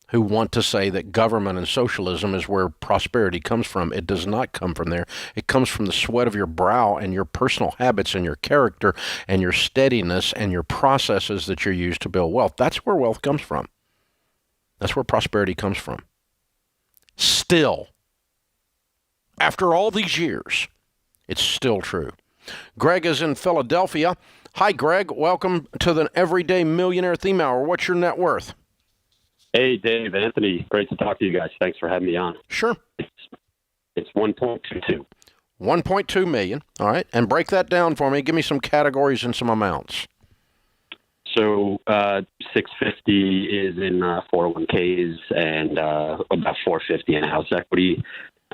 who want to say that government and socialism is where prosperity comes from. It does not come from there. It comes from the sweat of your brow and your personal habits and your character and your steadiness and your processes that you use to build wealth. That's where wealth comes from. That's where prosperity comes from. Still, after all these years, it's still true. Greg is in Philadelphia. Hi, Greg. Welcome to the Everyday Millionaire Theme Hour. What's your net worth? Hey, Dave, Anthony, great to talk to you guys. Thanks for having me on. Sure. It's 1.22. 1.2 million. All right. And break that down for me. Give me some categories and some amounts. So 650 is in 401ks and about 450 in house equity.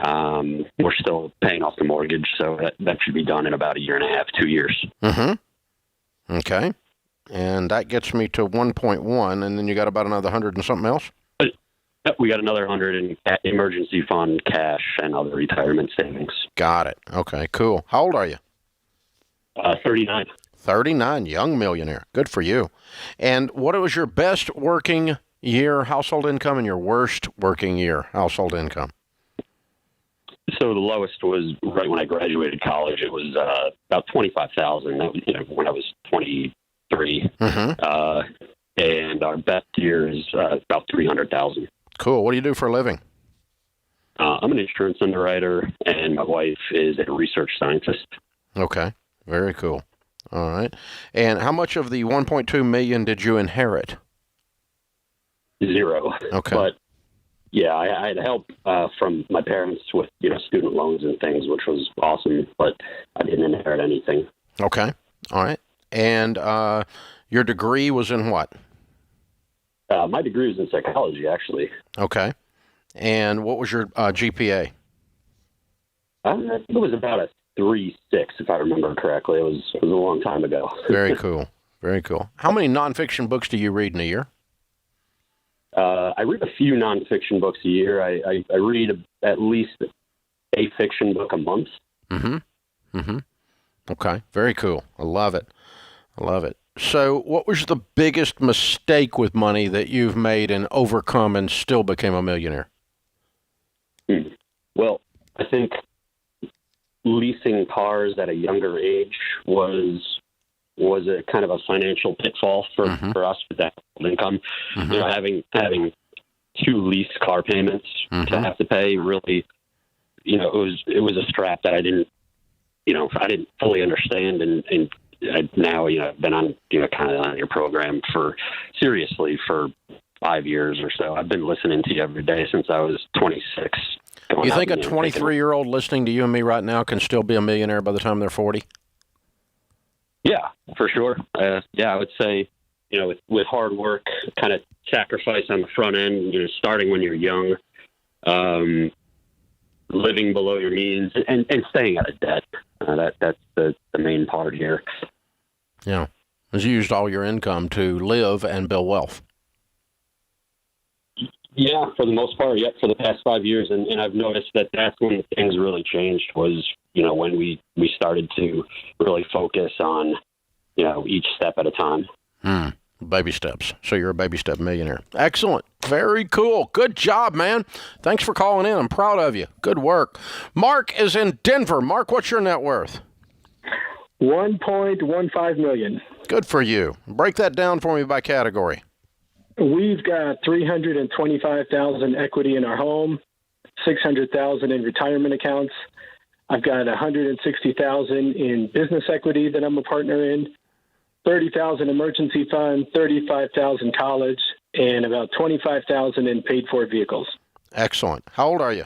We're still paying off the mortgage, so that should be done in about a year and a half, 2 years. Mm-hmm. Okay. And that gets me to 1.1, and then you got about another 100 and something else? We got another 100 in emergency fund, cash, and other retirement savings. Got it. Okay, cool. How old are you? 39. 39, young millionaire. Good for you. And what was your best working year household income and your worst working year household income? So the lowest was right when I graduated college. It was about $25,000. When I was 23. Mm-hmm. and our best year is about 300,000. Cool. What do you do for a living? I'm an insurance underwriter, and my wife is a research scientist. Okay. Very cool. All right. And how much of the $1.2 million did you inherit? 0. Okay. But yeah, I had help from my parents with student loans and things, which was awesome. But I didn't inherit anything. Okay. All right. And your degree was in what? My degree was in psychology, actually. Okay. And what was your GPA? It was about a 3.6, if I remember correctly. It was a long time ago. Very cool. Very cool. How many nonfiction books do you read in a year? I read a few nonfiction books a year. I read at least a fiction book a month. Mm-hmm. Mm-hmm. Okay. Very cool. I love it. I love it. So what was the biggest mistake with money that you've made and overcome and still became a millionaire? Well, I think leasing cars at a younger age was a kind of a financial pitfall for us with that income. Having 2 lease car payments to have to pay really, it was a strap that I didn't fully understand, and I now I've been on kind of on your program for 5 years or so. I've been listening to you every day since I was 26. You think a 23-year-old listening to you and me right now can still be a millionaire by the time they're 40? Yeah, for sure. I would say, with hard work, kind of sacrifice on the front end, starting when you're young, living below your means, and staying out of debt. That's the main part here. Yeah. Because you used all your income to live and build wealth. Yeah, for the most part, for the past 5 years. And I've noticed that that's when things really changed was, when we started to really focus on, each step at a time. Baby steps. So you're a baby step millionaire. Excellent. Very cool. Good job, man. Thanks for calling in. I'm proud of you. Good work. Mark is in Denver. Mark, what's your net worth? $1.15 million. Good for you. Break that down for me by category. We've got $325,000 equity in our home, $600,000 in retirement accounts. I've got $160,000 in business equity that I'm a partner in, $30,000 emergency fund, $35,000 college, and about $25,000 in paid-for vehicles. Excellent. How old are you?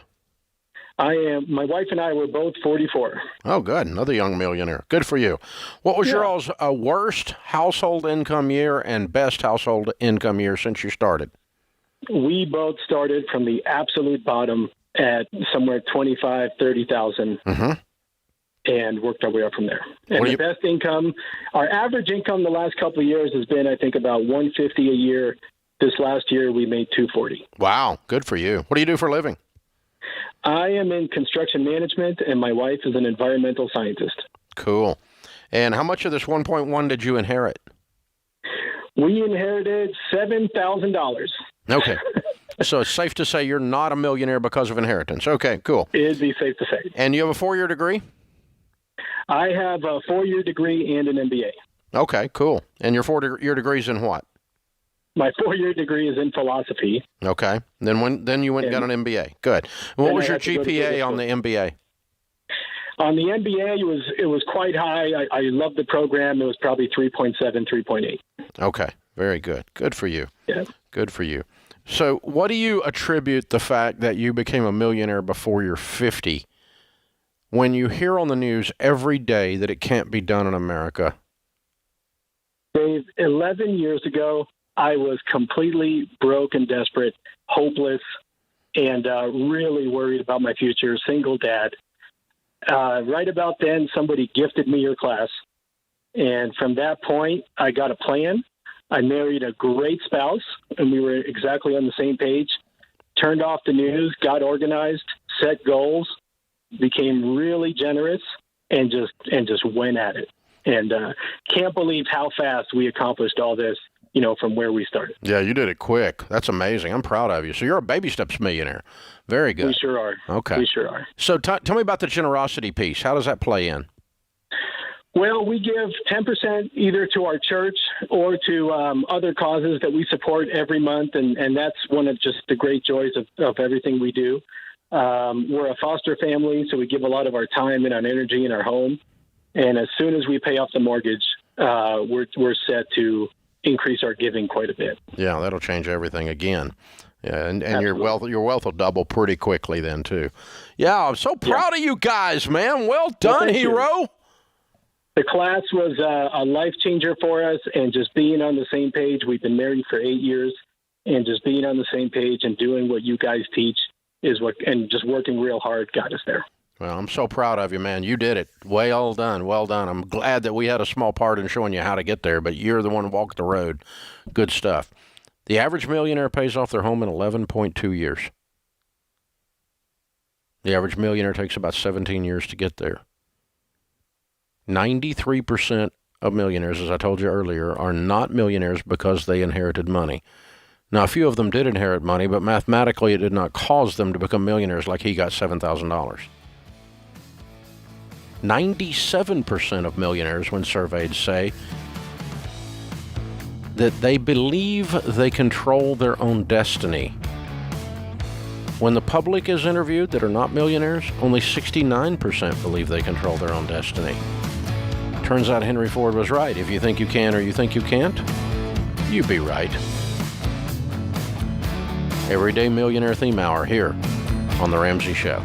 My wife and I were both 44. Oh, good. Another young millionaire. Good for you. What was your all's worst household income year and best household income year since you started? We both started from the absolute bottom at somewhere $25,000, $30,000, and worked our way up from there. And the best income, our average income the last couple of years has been, I think, about $150 a year. This last year, we made $240. Wow. Good for you. What do you do for a living? I am in construction management, and my wife is an environmental scientist. Cool. And how much of this 1.1 did you inherit? We inherited $7,000. Okay. So it's safe to say you're not a millionaire because of inheritance. Okay, cool. It'd be safe to say. And you have a 4-year degree? I have a 4-year degree and an MBA. Okay, cool. And your 4-year degree is in what? My 4-year degree is in philosophy. Okay. Then you went and got an MBA. Good. What was your GPA on the MBA? On the MBA, it was quite high. I loved the program. It was probably 3.7, 3.8. Okay. Very good. Good for you. Yeah. Good for you. So what do you attribute the fact that you became a millionaire before you're 50 when you hear on the news every day that it can't be done in America? Dave, 11 years ago, I was completely broke and desperate, hopeless, and really worried about my future, single dad. Right about then, somebody gifted me your class. And from that point, I got a plan. I married a great spouse, and we were exactly on the same page. Turned off the news, got organized, set goals, became really generous, and just went at it. And can't believe how fast we accomplished all this, from where we started. Yeah, you did it quick. That's amazing. I'm proud of you. So you're a baby steps millionaire. Very good. We sure are. Okay. We sure are. So tell me about the generosity piece. How does that play in? Well, we give 10% either to our church or to other causes that we support every month, and that's one of just the great joys of everything we do. We're a foster family, so we give a lot of our time and our energy in our home. And as soon as we pay off the mortgage, we're set to increase our giving quite a bit. Yeah, that'll change everything again. Yeah, and your wealth will double pretty quickly then too. Yeah, I'm so proud of you guys, man. Well done, hero. The class was a life changer for us, and just being on the same page. We've been married for 8 years, and just being on the same page and doing what you guys teach and just working real hard got us there. Well, I'm so proud of you, man. You did it. Well done. Well done. I'm glad that we had a small part in showing you how to get there, but you're the one who walked the road. Good stuff. The average millionaire pays off their home in 11.2 years. The average millionaire takes about 17 years to get there. 93% of millionaires, as I told you earlier, are not millionaires because they inherited money. Now, a few of them did inherit money, but mathematically it did not cause them to become millionaires like he got $7,000. 97% of millionaires, when surveyed, say that they believe they control their own destiny. When the public is interviewed that are not millionaires, only 69% believe they control their own destiny. Turns out Henry Ford was right. If you think you can or you think you can't, you be right. Everyday Millionaire Theme Hour here on The Ramsey Show.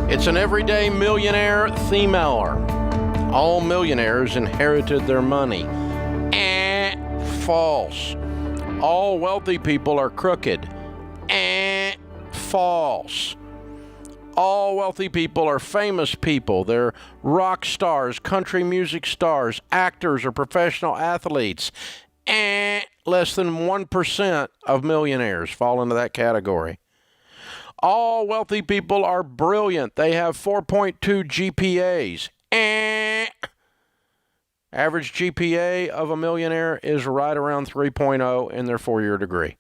It's an Everyday Millionaire Theme Hour. All millionaires inherited their money. False. All wealthy people are crooked. False. All wealthy people are famous people. They're rock stars, country music stars, actors, or professional athletes. Less than 1% of millionaires fall into that category. All wealthy people are brilliant. They have 4.2 GPAs. Average GPA of a millionaire is right around 3.0 in their 4-year degree.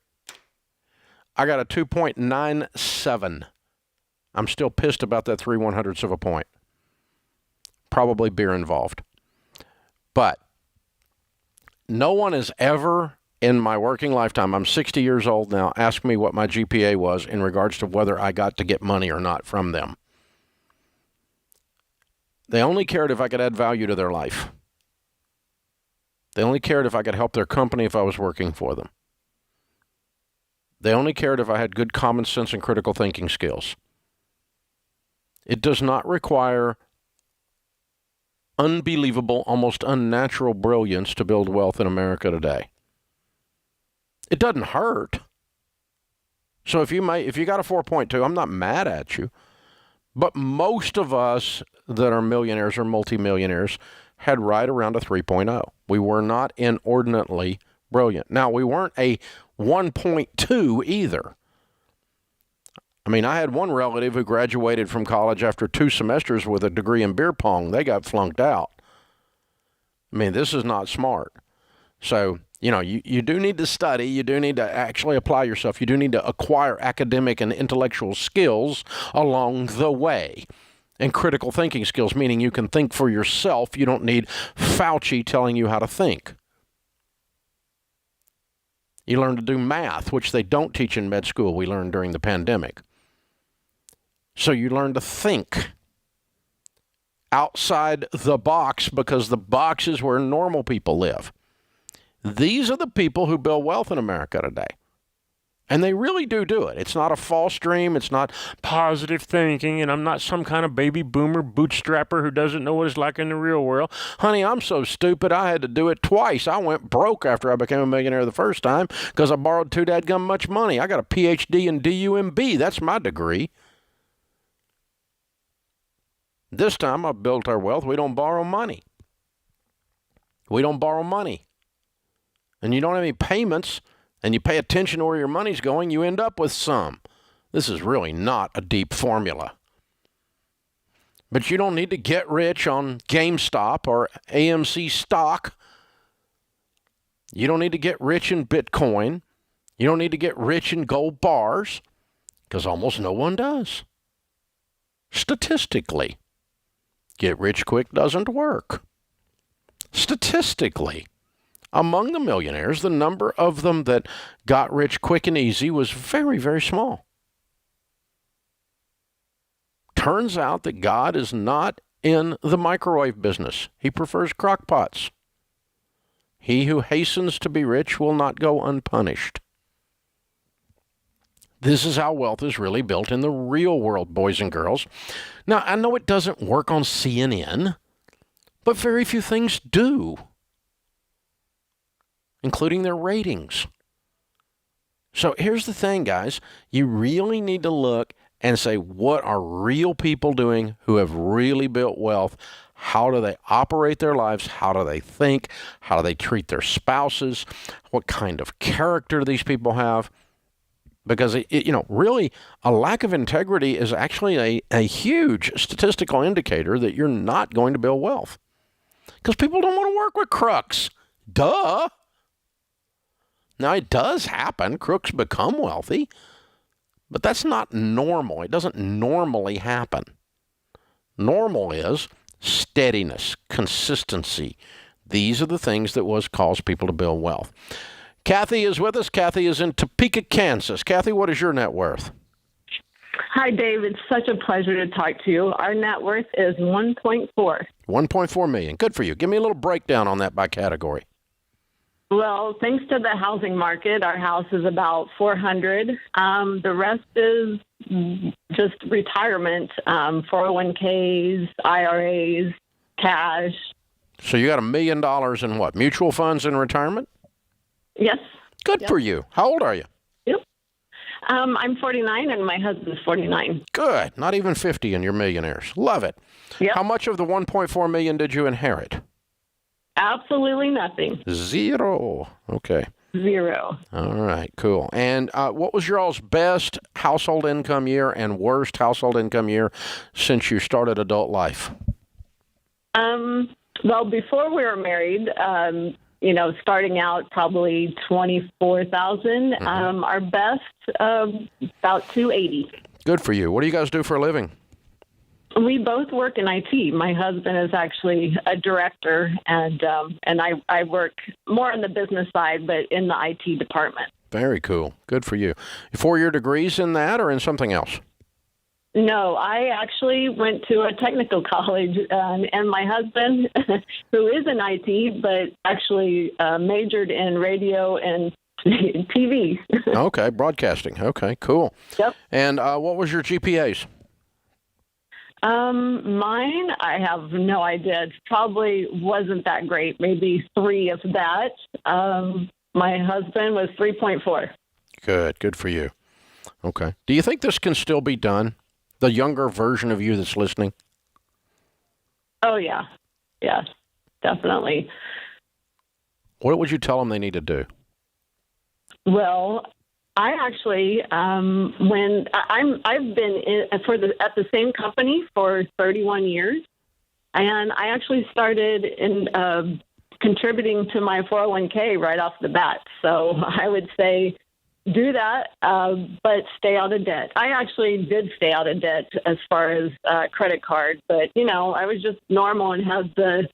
I got a 2.97. I'm still pissed about that 3/100ths of a point. Probably beer involved. But no one has ever in my working lifetime, I'm 60 years old now, asked me what my GPA was in regards to whether I got to get money or not from them. They only cared if I could add value to their life. They only cared if I could help their company if I was working for them. They only cared if I had good common sense and critical thinking skills. It does not require unbelievable, almost unnatural brilliance to build wealth in America today. It doesn't hurt. So if you got a 4.2, I'm not mad at you. But most of us that are millionaires or multimillionaires had right around a 3.0. We were not inordinately brilliant. Now, we weren't a 1.2 either. I mean, I had one relative who graduated from college after 2 semesters with a degree in beer pong. They got flunked out. I mean, this is not smart. So, you do need to study. You do need to actually apply yourself. You do need to acquire academic and intellectual skills along the way. And critical thinking skills, meaning you can think for yourself. You don't need Fauci telling you how to think. You learn to do math, which they don't teach in med school. We learned during the pandemic. So you learn to think outside the box, because the box is where normal people live. These are the people who build wealth in America today. And they really do it. It's not a false dream. It's not positive thinking, and I'm not some kind of baby boomer bootstrapper who doesn't know what it's like in the real world. Honey, I'm so stupid I had to do it twice. I went broke after I became a millionaire the first time because I borrowed too dadgum much money. I got a PhD in DUMB. That's my degree. This time I've built our wealth. We don't borrow money. We don't borrow money. And you don't have any payments, and you pay attention to where your money's going, you end up with some. This is really not a deep formula. But you don't need to get rich on GameStop or AMC stock. You don't need to get rich in Bitcoin. You don't need to get rich in gold bars, because almost no one does. Statistically, get rich quick doesn't work. Statistically, among the millionaires, the number of them that got rich quick and easy was very, very small. Turns out that God is not in the microwave business. He prefers crock pots. He who hastens to be rich will not go unpunished. This is how wealth is really built in the real world, boys and girls. Now, I know it doesn't work on CNN, but very few things do, including their ratings. So here's the thing, guys. You really need to look and say, what are real people doing who have really built wealth? How do they operate their lives? How do they think? How do they treat their spouses? What kind of character do these people have? Because, really, a lack of integrity is actually a huge statistical indicator that you're not going to build wealth. Because people don't want to work with crooks. Duh. Now, it does happen. Crooks become wealthy. But that's not normal. It doesn't normally happen. Normal is steadiness, consistency. These are the things that cause people to build wealth. Kathy is with us. Kathy is in Topeka, Kansas. Kathy, what is your net worth? Hi, Dave. It's such a pleasure to talk to you. Our net worth is $1.4. $1.4 million. Good for you. Give me a little breakdown on that by category. Well, thanks to the housing market, our house is about $400. The rest is just retirement, 401ks, IRAs, cash. So you got $1 million in what? Mutual funds in retirement? Yes. Good for you. How old are you? Yep. I'm 49 and my husband's 49. Good. Not even 50 and you're millionaires. Love it. Yep. How much of the $1.4 million did you inherit? Absolutely nothing. Zero. Okay. Zero. All right, cool. And what was your all's best household income year and worst household income year since you started adult life? Well, before we were married, starting out probably $24,000. Our best, about $280,000. Good for you. What do you guys do for a living? We both work in IT. My husband is actually a director, and I work more on the business side, but in the IT department. Very cool. Good for you. 4-year degrees in that or in something else? No, I actually went to a technical college, and my husband, who is in IT, but actually majored in radio and TV. Okay, broadcasting. Okay, cool. Yep. And what was your GPAs? Mine, I have no idea. It probably wasn't that great. Maybe 3 if that. My husband was 3.4. Good for you. Okay. Do you think this can still be done? The younger version of you that's listening? Oh, yeah. Yes, definitely. What would you tell them they need to do? Well, I actually, I've been at the same company for 31 years, and I actually started in contributing to my 401k right off the bat. So I would say do that, but stay out of debt. I actually did stay out of debt as far as credit card, but I was just normal and had the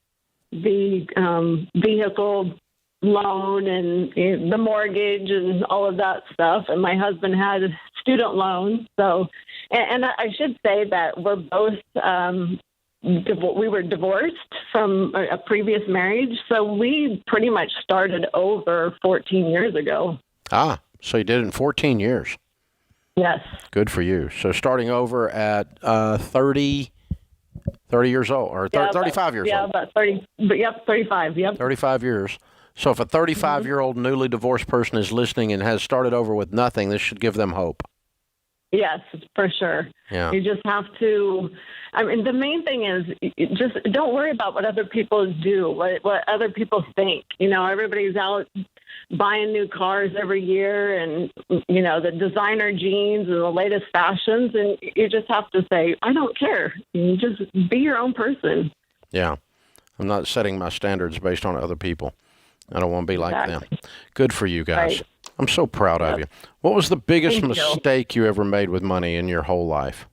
vehicle loan and the mortgage and all of that stuff. And my husband had student loans. So, and I should say that we're both, we were divorced from a previous marriage. So we pretty much started over 14 years ago. Ah, So you did it in 14 years. Yes. Good for you. So starting over at 30 years old, or 35 years old. Yeah, about 30. But yep, 35. Yep. 35 years. So if a 35-year-old newly divorced person is listening and has started over with nothing, this should give them hope. Yes, for sure. Yeah. You just have to. I mean, the main thing is just don't worry about what other people do, what other people think. You know, everybody's out buying new cars every year, and you know the designer jeans and the latest fashions, and you just have to say, I don't care. You just be your own person. Yeah, I'm not setting my standards based on other people. I don't want to be like them. Good for you guys. Right. I'm so proud of you. What was the biggest Thank you. mistake you ever made with money in your whole life?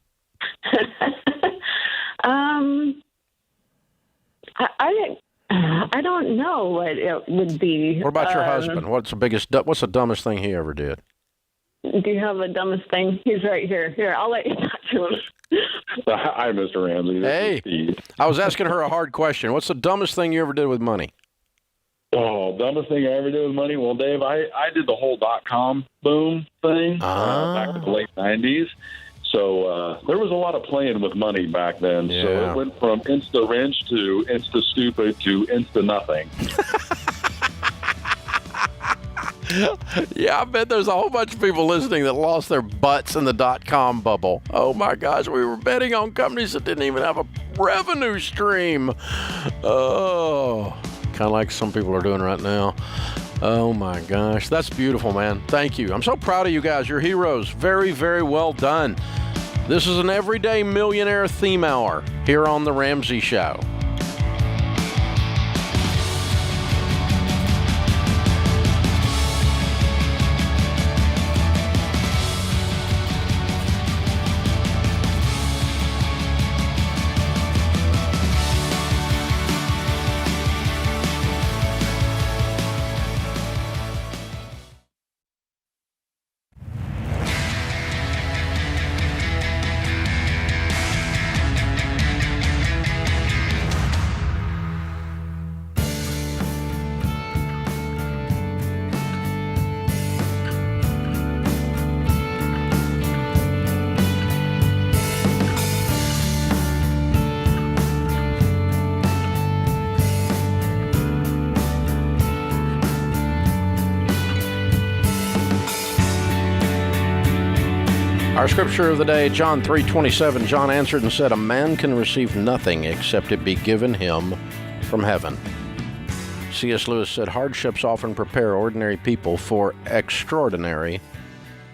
I don't know what it would be. What about your husband? What's the dumbest thing he ever did? Do you have a dumbest thing? He's right here. Here, I'll let you talk to him. Hi, Mr. Ramsey. Hey, I was asking her a hard question. What's the dumbest thing you ever did with money? Oh, dumbest thing I ever did with money? Well, Dave, I did the whole .com boom thing back in the late 90s. So there was a lot of playing with money back then. Yeah. So it went from Insta Wrench to Insta Stupid to Insta Nothing. Yeah, I bet there's a whole bunch of people listening that lost their butts in the .com bubble. Oh, my gosh, we were betting on companies that didn't even have a revenue stream. Oh, kind of like some people are doing right now. Oh, my gosh. That's beautiful, man. Thank you. I'm so proud of you guys. You're heroes. Very, very well done. This is an Everyday Millionaire theme hour here on The Ramsey Show. Our scripture of the day, John 3:27. John answered and said, "A man can receive nothing except it be given him from heaven." C.S. Lewis said, "Hardships often prepare ordinary people for extraordinary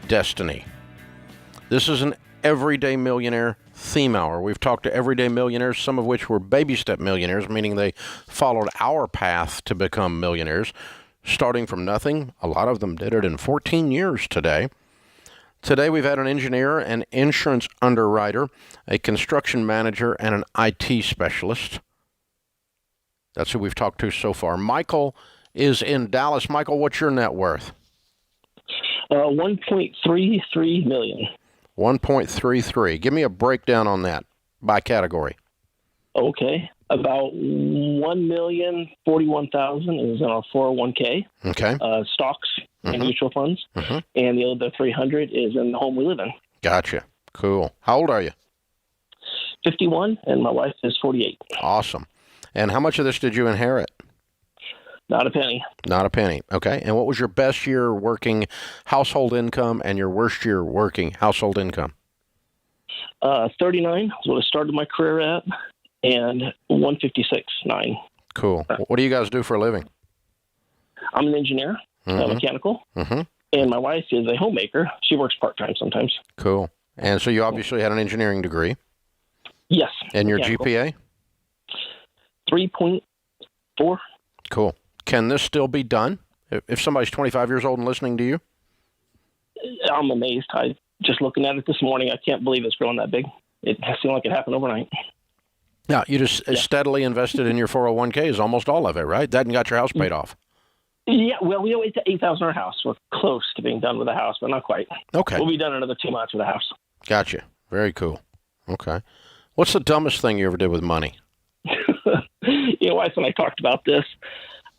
destiny." This is an Everyday Millionaire theme hour. We've talked to everyday millionaires, some of which were baby step millionaires, meaning they followed our path to become millionaires, starting from nothing. A lot of them did it in 14 years today. Today we've had an engineer, an insurance underwriter, a construction manager, and an IT specialist. That's who we've talked to so far. Michael is in Dallas. Michael, what's your net worth? $1.33 million. 1.33. Give me a breakdown on that by category. Okay. About $1,041,000 is in our 401k. Okay. Stocks and mutual funds. And the other 300 is in the home we live in. Gotcha. Cool. How old are you? 51, and my wife is 48. Awesome. And how much of this did you inherit? Not a penny. Not a penny. Okay. And what was your best year working household income and your worst year working household income? 39 is what I started my career at, and 156.9. Cool. What do you guys do for a living? I'm an engineer, mechanical, and my wife is a homemaker. She works part-time sometimes. Cool. And so you obviously had an engineering degree. Yes. And your mechanical. GPA? 3.4. Cool. Can this still be done? If somebody's 25 years old and listening to you? I'm amazed. I just looking at it this morning, I can't believe it's growing that big. It seemed like it happened overnight. Yeah, you just steadily invested in your 401ks, almost all of it, right? That and got your house paid off. Yeah, well, we owe $8,000 our house. We're close to being done with the house, but not quite. Okay. We'll be done in another 2 months with the house. Gotcha. Very cool. Okay. What's the dumbest thing you ever did with money? Wife and I talked about this.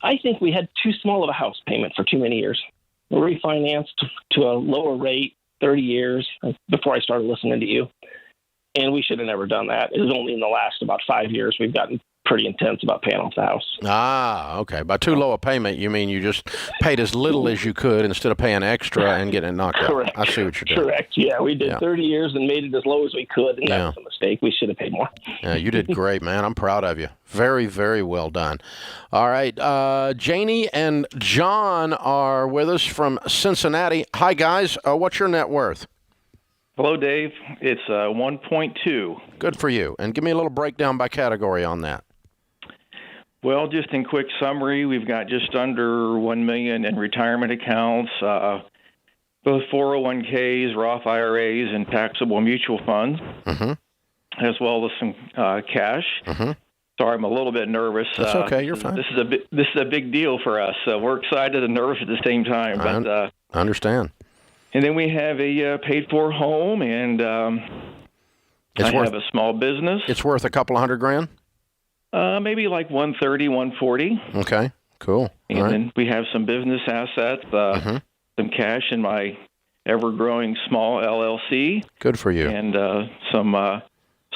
I think we had too small of a house payment for too many years. refinanced to a lower rate, 30 years before I started listening to you. And we should have never done that. It was only in the last about 5 years we've gotten pretty intense about paying off the house. Ah, okay. By too low a payment, you mean you just paid as little as you could instead of paying extra and getting it knocked out. Correct. I see what you're doing. Correct. Yeah, we did 30 years and made it as low as we could, and that was a mistake. We should have paid more. Yeah, you did great, man. I'm proud of you. Very, very well done. All right. Janie and John are with us from Cincinnati. Hi, guys. What's your net worth? Hello, Dave. It's 1.2. Good for you. And give me a little breakdown by category on that. Well, just in quick summary, we've got just under $1 million in retirement accounts, both 401ks, Roth IRAs, and taxable mutual funds, as well as some cash. Sorry, I'm a little bit nervous. That's okay. You're fine. This is a big deal for us. We're excited and nervous at the same time. I understand. And then we have a paid-for home, and I have a small business. It's worth a couple $100,000? Maybe like 130, 140. Okay, cool. And then we have some business assets, some cash in my ever-growing small LLC. Good for you. And some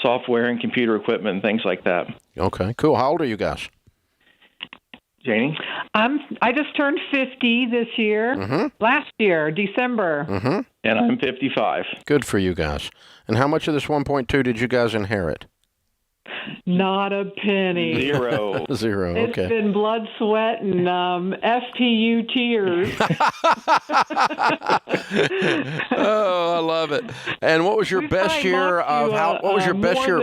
software and computer equipment and things like that. Okay, cool. How old are you guys? Janie? I just turned 50 this year. Last year, December. And I'm 55. Good for you guys. And how much of this 1.2 did you guys inherit? Not a penny. Zero. Zero, okay. It's been blood, sweat, and FTU tears. Oh, I love it. And what was your best year of how? What was your best year?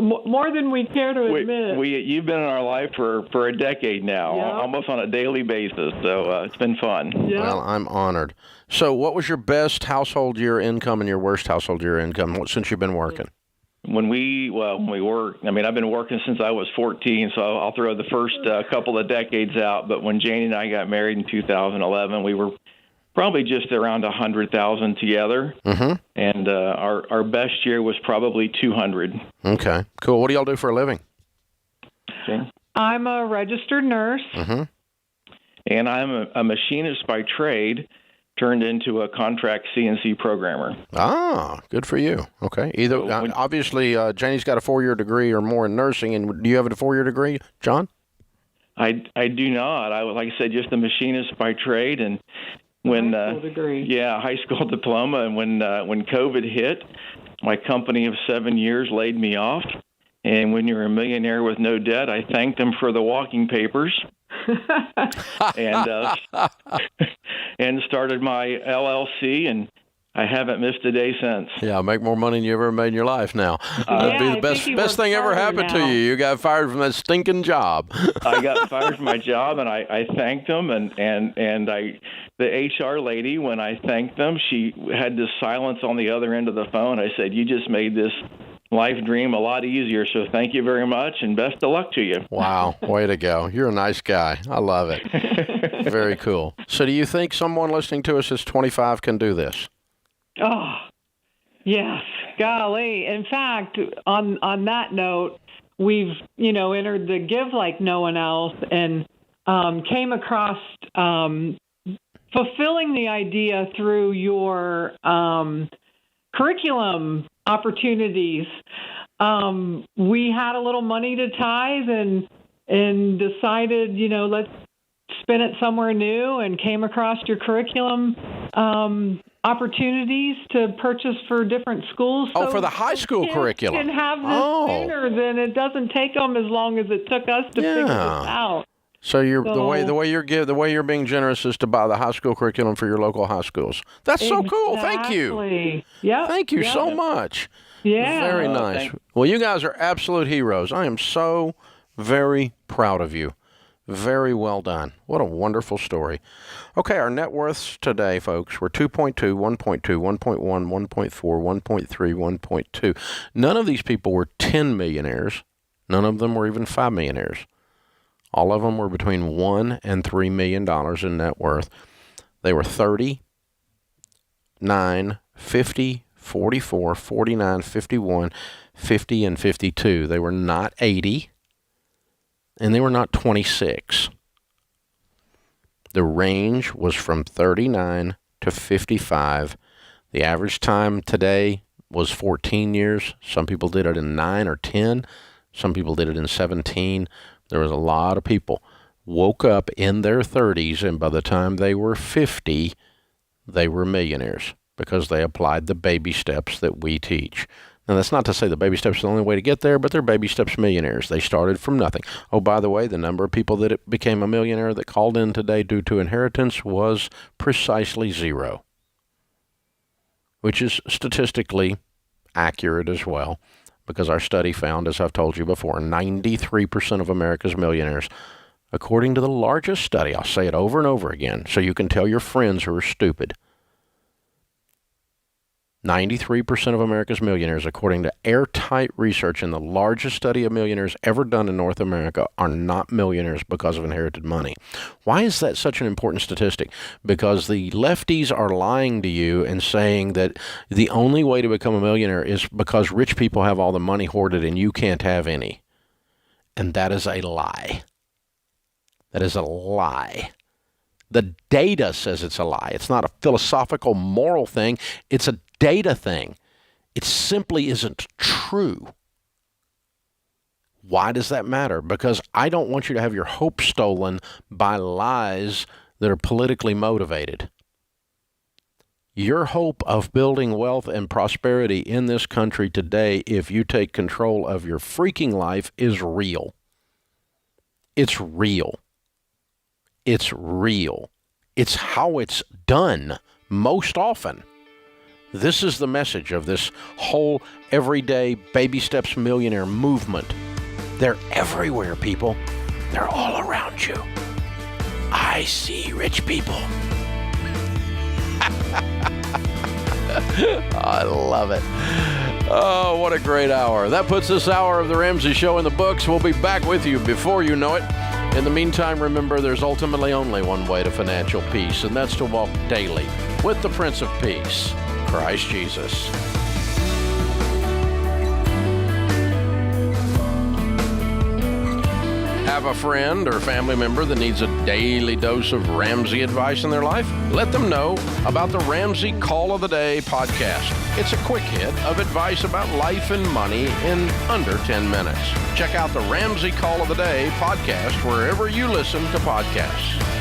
More than we care to admit. You've been in our life for a decade now, almost on a daily basis. So it's been fun. Well, I'm honored. So, what was your best household year income and your worst household year income since you've been working? When we work, I mean, I've been working since I was 14, so I'll throw the first couple of decades out. But when Janie and I got married in 2011, we were probably just around 100,000 together. And our best year was probably 200. Okay, cool. What do y'all do for a living? Okay. I'm a registered nurse. And I'm a machinist by trade, turned into a contract CNC programmer. Ah, good for you. Okay. Either obviously, Janie's got a 4-year degree or more in nursing, and do you have a 4-year degree, John? I do not. Like I said, just a machinist by trade, and when high school degree. High school diploma. And when COVID hit, my company of 7 years laid me off. And when you're a millionaire with no debt, I thanked them for the walking papers. And started my LLC, and I haven't missed a day since. Yeah, make more money than you ever made in your life now. It'd be the best thing ever happened to you. You got fired from that stinking job. I got fired from my job, and I thanked them, and the HR lady, when I thanked them, she had this silence on the other end of the phone. I said, "You just made this life dream a lot easier, so thank you very much, and best of luck to you." Wow, way to go. You're a nice guy. I love it. Very cool. So do you think someone listening to us that's 25 can do this? Oh, yes. Golly. In fact, on that note, we've, entered the Give Like No One Else and came across fulfilling the idea through your curriculum opportunities. We had a little money to tithe and decided, let's spend it somewhere new, and came across your curriculum opportunities to purchase for different schools. Oh, for the high school curriculum. Can have this sooner, then it doesn't take them as long as it took us to figure this out. So the way you're being generous is to buy the high school curriculum for your local high schools. That's so cool. Thank you. Yeah. Thank you so much. Yeah. Very nice. Well, you guys are absolute heroes. I am so very proud of you. Very well done. What a wonderful story. Okay, our net worths today, folks, were 2.2, 1.2, 1.1, 1.4, 1.3, 1.2. None of these people were 10 millionaires. None of them were even 5 millionaires. All of them were between $1 and $3 million in net worth. They were 30, 9, 50, 44, 49, 51, 50, and 52. They were not 80, and they were not 26. The range was from 39 to 55. The average time today was 14 years. Some people did it in 9 or 10. Some people did it in 17. There was a lot of people woke up in their 30s, and by the time they were 50, they were millionaires because they applied the baby steps that we teach. Now, that's not to say the baby steps are the only way to get there, but they're baby steps millionaires. They started from nothing. Oh, by the way, the number of people that became a millionaire that called in today due to inheritance was precisely 0, which is statistically accurate as well, because our study found, as I've told you before, 93% of America's millionaires, according to the largest study, I'll say it over and over again so you can tell your friends who are stupid, 93% of America's millionaires, according to airtight research in the largest study of millionaires ever done in North America, are not millionaires because of inherited money. Why is that such an important statistic? Because the lefties are lying to you and saying that the only way to become a millionaire is because rich people have all the money hoarded and you can't have any. And that is a lie. That is a lie. The data says it's a lie. It's not a philosophical, moral thing. It's a data thing. It simply isn't true. Why does that matter? Because I don't want you to have your hope stolen by lies that are politically motivated. Your hope of building wealth and prosperity in this country today, if you take control of your freaking life, is real. It's real. It's real. It's how it's done most often. This is the message of this whole everyday baby steps millionaire movement. They're everywhere, people. They're all around you. I see rich people. I love it. Oh, what a great hour. That puts this hour of the Ramsey Show in the books. We'll be back with you before you know it. In the meantime, remember, there's ultimately only one way to financial peace, and that's to walk daily with the Prince of Peace, Christ Jesus. Have a friend or family member that needs a daily dose of Ramsey advice in their life? Let them know about the Ramsey Call of the Day podcast. It's a quick hit of advice about life and money in under 10 minutes. Check out the Ramsey Call of the Day podcast wherever you listen to podcasts.